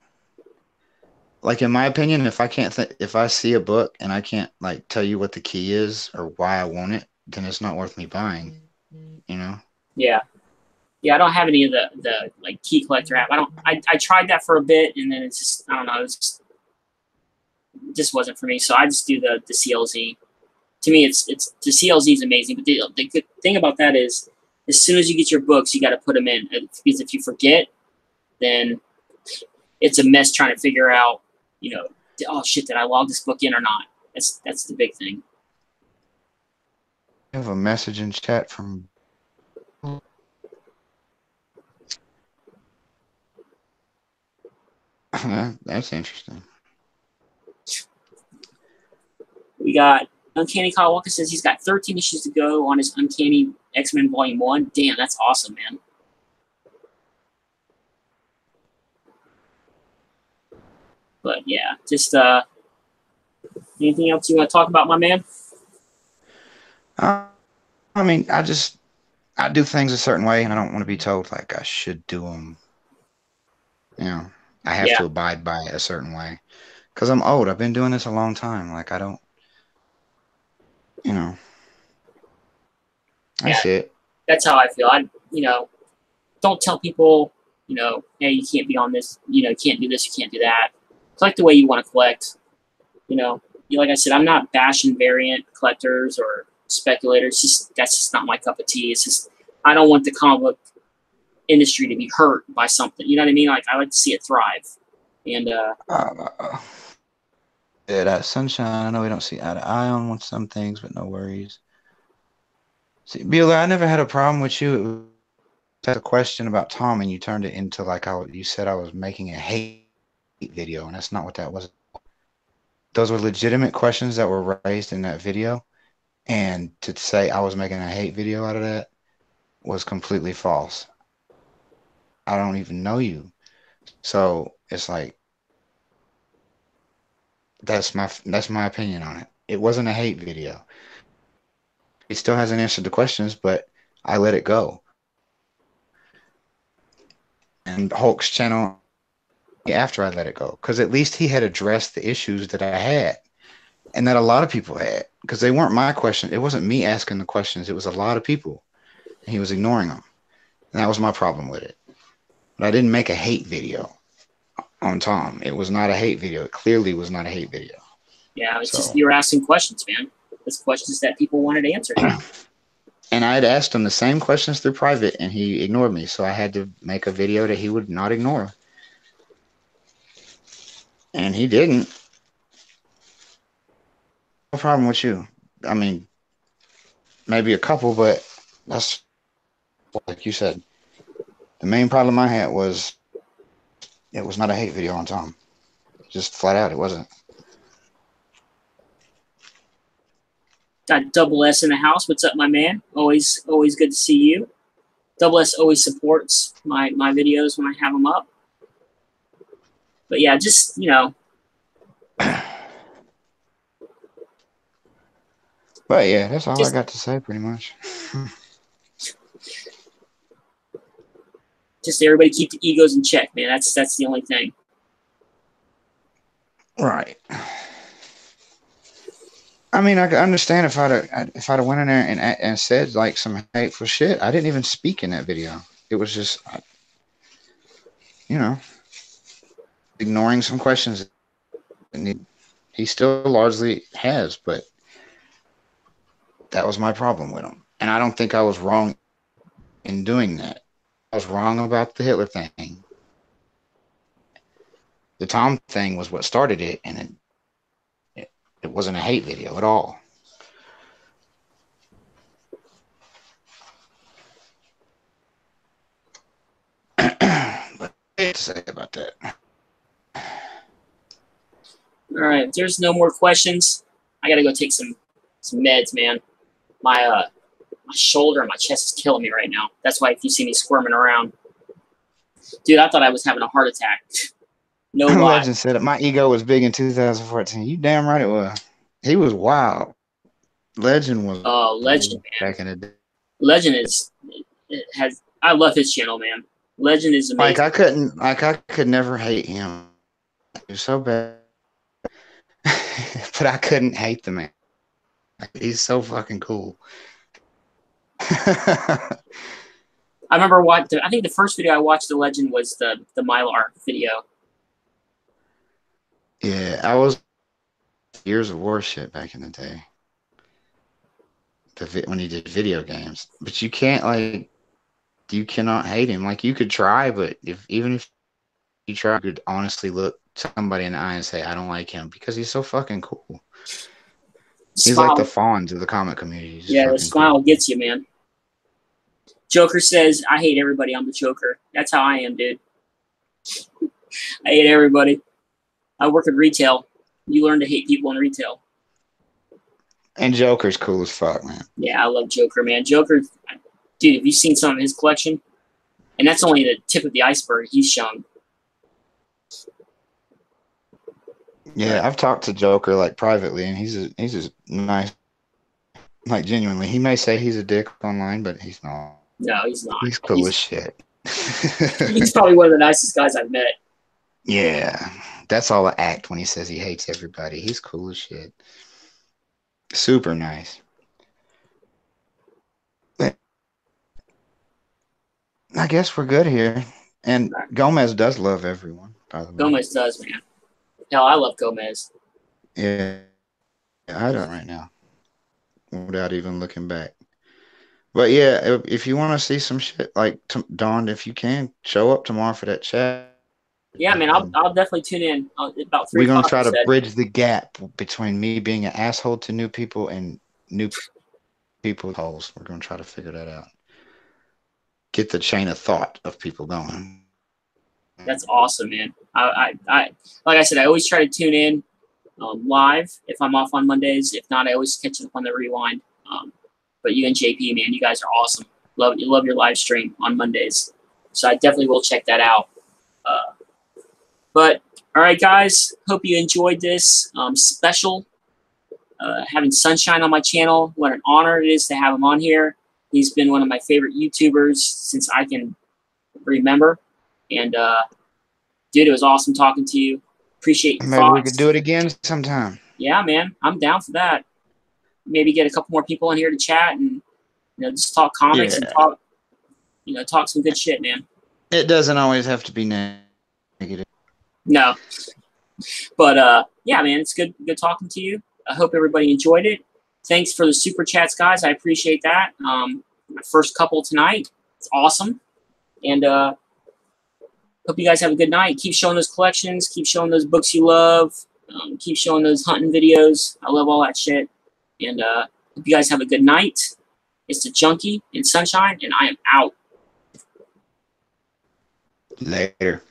[SPEAKER 2] Like in my opinion, if I can't if I see a book and I can't like tell you what the key is or why I want it, then it's not worth me buying. You know?
[SPEAKER 1] yeah. Yeah, I don't have any of the like key collector app. I tried that for a bit and then it's just I don't know, it just wasn't for me. So I just do the CLZ. To me it's the CLZ is amazing, but the good thing about that is as soon as you get your books, you got to put them in because if you forget, then it's a mess trying to figure out, oh shit, did I log this book in or not? That's the big thing.
[SPEAKER 2] I have a message in chat from that's interesting.
[SPEAKER 1] We got Uncanny Kyle Walker says he's got 13 issues to go on his Uncanny X-Men Volume 1. Damn, that's awesome, man. But yeah, just anything else you want to talk about, my man?
[SPEAKER 2] I mean, I do things a certain way, and I don't want to be told like I should do them. You know, I have to abide by a certain way because I'm old. I've been doing this a long time. Like I don't, that's it.
[SPEAKER 1] That's how I feel. Don't tell people, hey, you can't be on this, you can't do this, you can't do that. Collect the way you want to collect. Like I said, I'm not bashing variant collectors or speculators. That's just not my cup of tea. It's just I don't want the comic book industry to be hurt by something. You know what I mean? Like I like to see it thrive. And
[SPEAKER 2] that Sunshine. I know we don't see eye to eye on some things, but no worries. See, Bueller, I never had a problem with you. It was a question about Tom, and you turned it into like you said I was making a hate video, and that's not what that was. Those were legitimate questions that were raised in that video, and to say I was making a hate video out of that was completely false. I don't even know you, so it's like that's my opinion on it. It wasn't a hate video. He still hasn't answered the questions, but I let it go. And Hulk's channel after I let it go, because at least he had addressed the issues that I had and that a lot of people had, because they weren't my questions. It wasn't me asking the questions. It was a lot of people, and he was ignoring them. And that was my problem with it. But I didn't make a hate video on Tom. It was not a hate video. It clearly was not a hate video.
[SPEAKER 1] Yeah, it's just you were asking questions, man. It's questions that people wanted answered.
[SPEAKER 2] And I had asked him the same questions through private, and he ignored me. So I had to make a video that he would not ignore. And he didn't. No problem with you. I mean, maybe a couple, but that's like you said. The main problem I had was it was not a hate video on Tom. Just flat out, it wasn't.
[SPEAKER 1] Got Double S in the house. What's up, my man? Always good to see you. Double S always supports my videos when I have them up. But yeah, just
[SPEAKER 2] But yeah, that's all I got to say, pretty much.
[SPEAKER 1] Just everybody keep the egos in check, man. That's the only thing.
[SPEAKER 2] Right. I mean, I could understand if I'd went in there and said like some hateful shit. I didn't even speak in that video. It was just, ignoring some questions. And he still largely has, but that was my problem with him. And I don't think I was wrong in doing that. I was wrong about the Hitler thing. The Tom thing was what started it, and it wasn't a hate video at all. But what to say about that?
[SPEAKER 1] All right, if there's no more questions, I gotta go take some meds, man. My shoulder and my chest is killing me right now. That's why if you see me squirming around, dude, I thought I was having a heart attack. No lie.
[SPEAKER 2] Legend said it. My ego was big in 2014. You damn right it was. He was wild. Legend was
[SPEAKER 1] Legend, man.
[SPEAKER 2] back in the day.
[SPEAKER 1] Legend I love his channel, man. Legend is amazing.
[SPEAKER 2] I could never hate him. He was so bad. But I couldn't hate the man. He's so fucking cool.
[SPEAKER 1] I remember I think the first video I watched the Legend was the Mylar video.
[SPEAKER 2] Yeah, I was Years of War shit back in the day. When he did video games. But you cannot hate him. Like, you could try, but even if you try, you could honestly look somebody in the eye and say, I don't like him, because he's so fucking cool. He's like the Fonz of the comic community.
[SPEAKER 1] Yeah, the smile gets you, man. Joker says, I hate everybody. I'm the Joker. That's how I am, dude. I hate everybody. I work in retail. You learn to hate people in retail.
[SPEAKER 2] And Joker's cool as fuck, man.
[SPEAKER 1] Yeah, I love Joker, man. Joker, dude, have you seen some of his collection? And that's only the tip of the iceberg he's shown.
[SPEAKER 2] Yeah, I've talked to Joker like privately, and he's a nice, like, genuinely. He may say he's a dick online, but he's not.
[SPEAKER 1] No, he's not.
[SPEAKER 2] He's cool as shit.
[SPEAKER 1] He's probably one of the nicest guys I've met.
[SPEAKER 2] Yeah, that's all an act when he says he hates everybody. He's cool as shit. Super nice. I guess we're good here. And Gomez does love everyone, by the way.
[SPEAKER 1] Gomez does, man. Hell, I love Gomez.
[SPEAKER 2] Yeah, I don't right now, without even looking back. But yeah, if you want to see some shit, like, Dawn, if you can, show up tomorrow for that chat.
[SPEAKER 1] Yeah, man, I'll definitely tune in about 3
[SPEAKER 2] We're going to try
[SPEAKER 1] to
[SPEAKER 2] bridge the gap between me being an asshole to new people and new people's holes. We're going to try to figure that out. Get the chain of thought of people going.
[SPEAKER 1] That's awesome, man. I like I said, I always try to tune in live if I'm off on Mondays. If not, I always catch it up on the rewind. But you and JP, man, you guys are awesome. Love your live stream on Mondays. So I definitely will check that out. But all right, guys, hope you enjoyed this special. Having Sunshine on my channel, what an honor it is to have him on here. He's been one of my favorite YouTubers since I can remember. And, dude, it was awesome talking to you. Appreciate your
[SPEAKER 2] Maybe
[SPEAKER 1] thoughts.
[SPEAKER 2] we could do it again sometime.
[SPEAKER 1] Yeah, man. I'm down for that. Maybe get a couple more people in here to chat and, just talk comics and talk some good shit, man.
[SPEAKER 2] It doesn't always have to be negative.
[SPEAKER 1] No. But, yeah, man, it's good talking to you. I hope everybody enjoyed it. Thanks for the super chats, guys. I appreciate that. My first couple tonight. It's awesome. And hope you guys have a good night. Keep showing those collections. Keep showing those books you love. Keep showing those hunting videos. I love all that shit. And hope you guys have a good night. It's the Junkie and Sunshine, and I am out.
[SPEAKER 2] Later.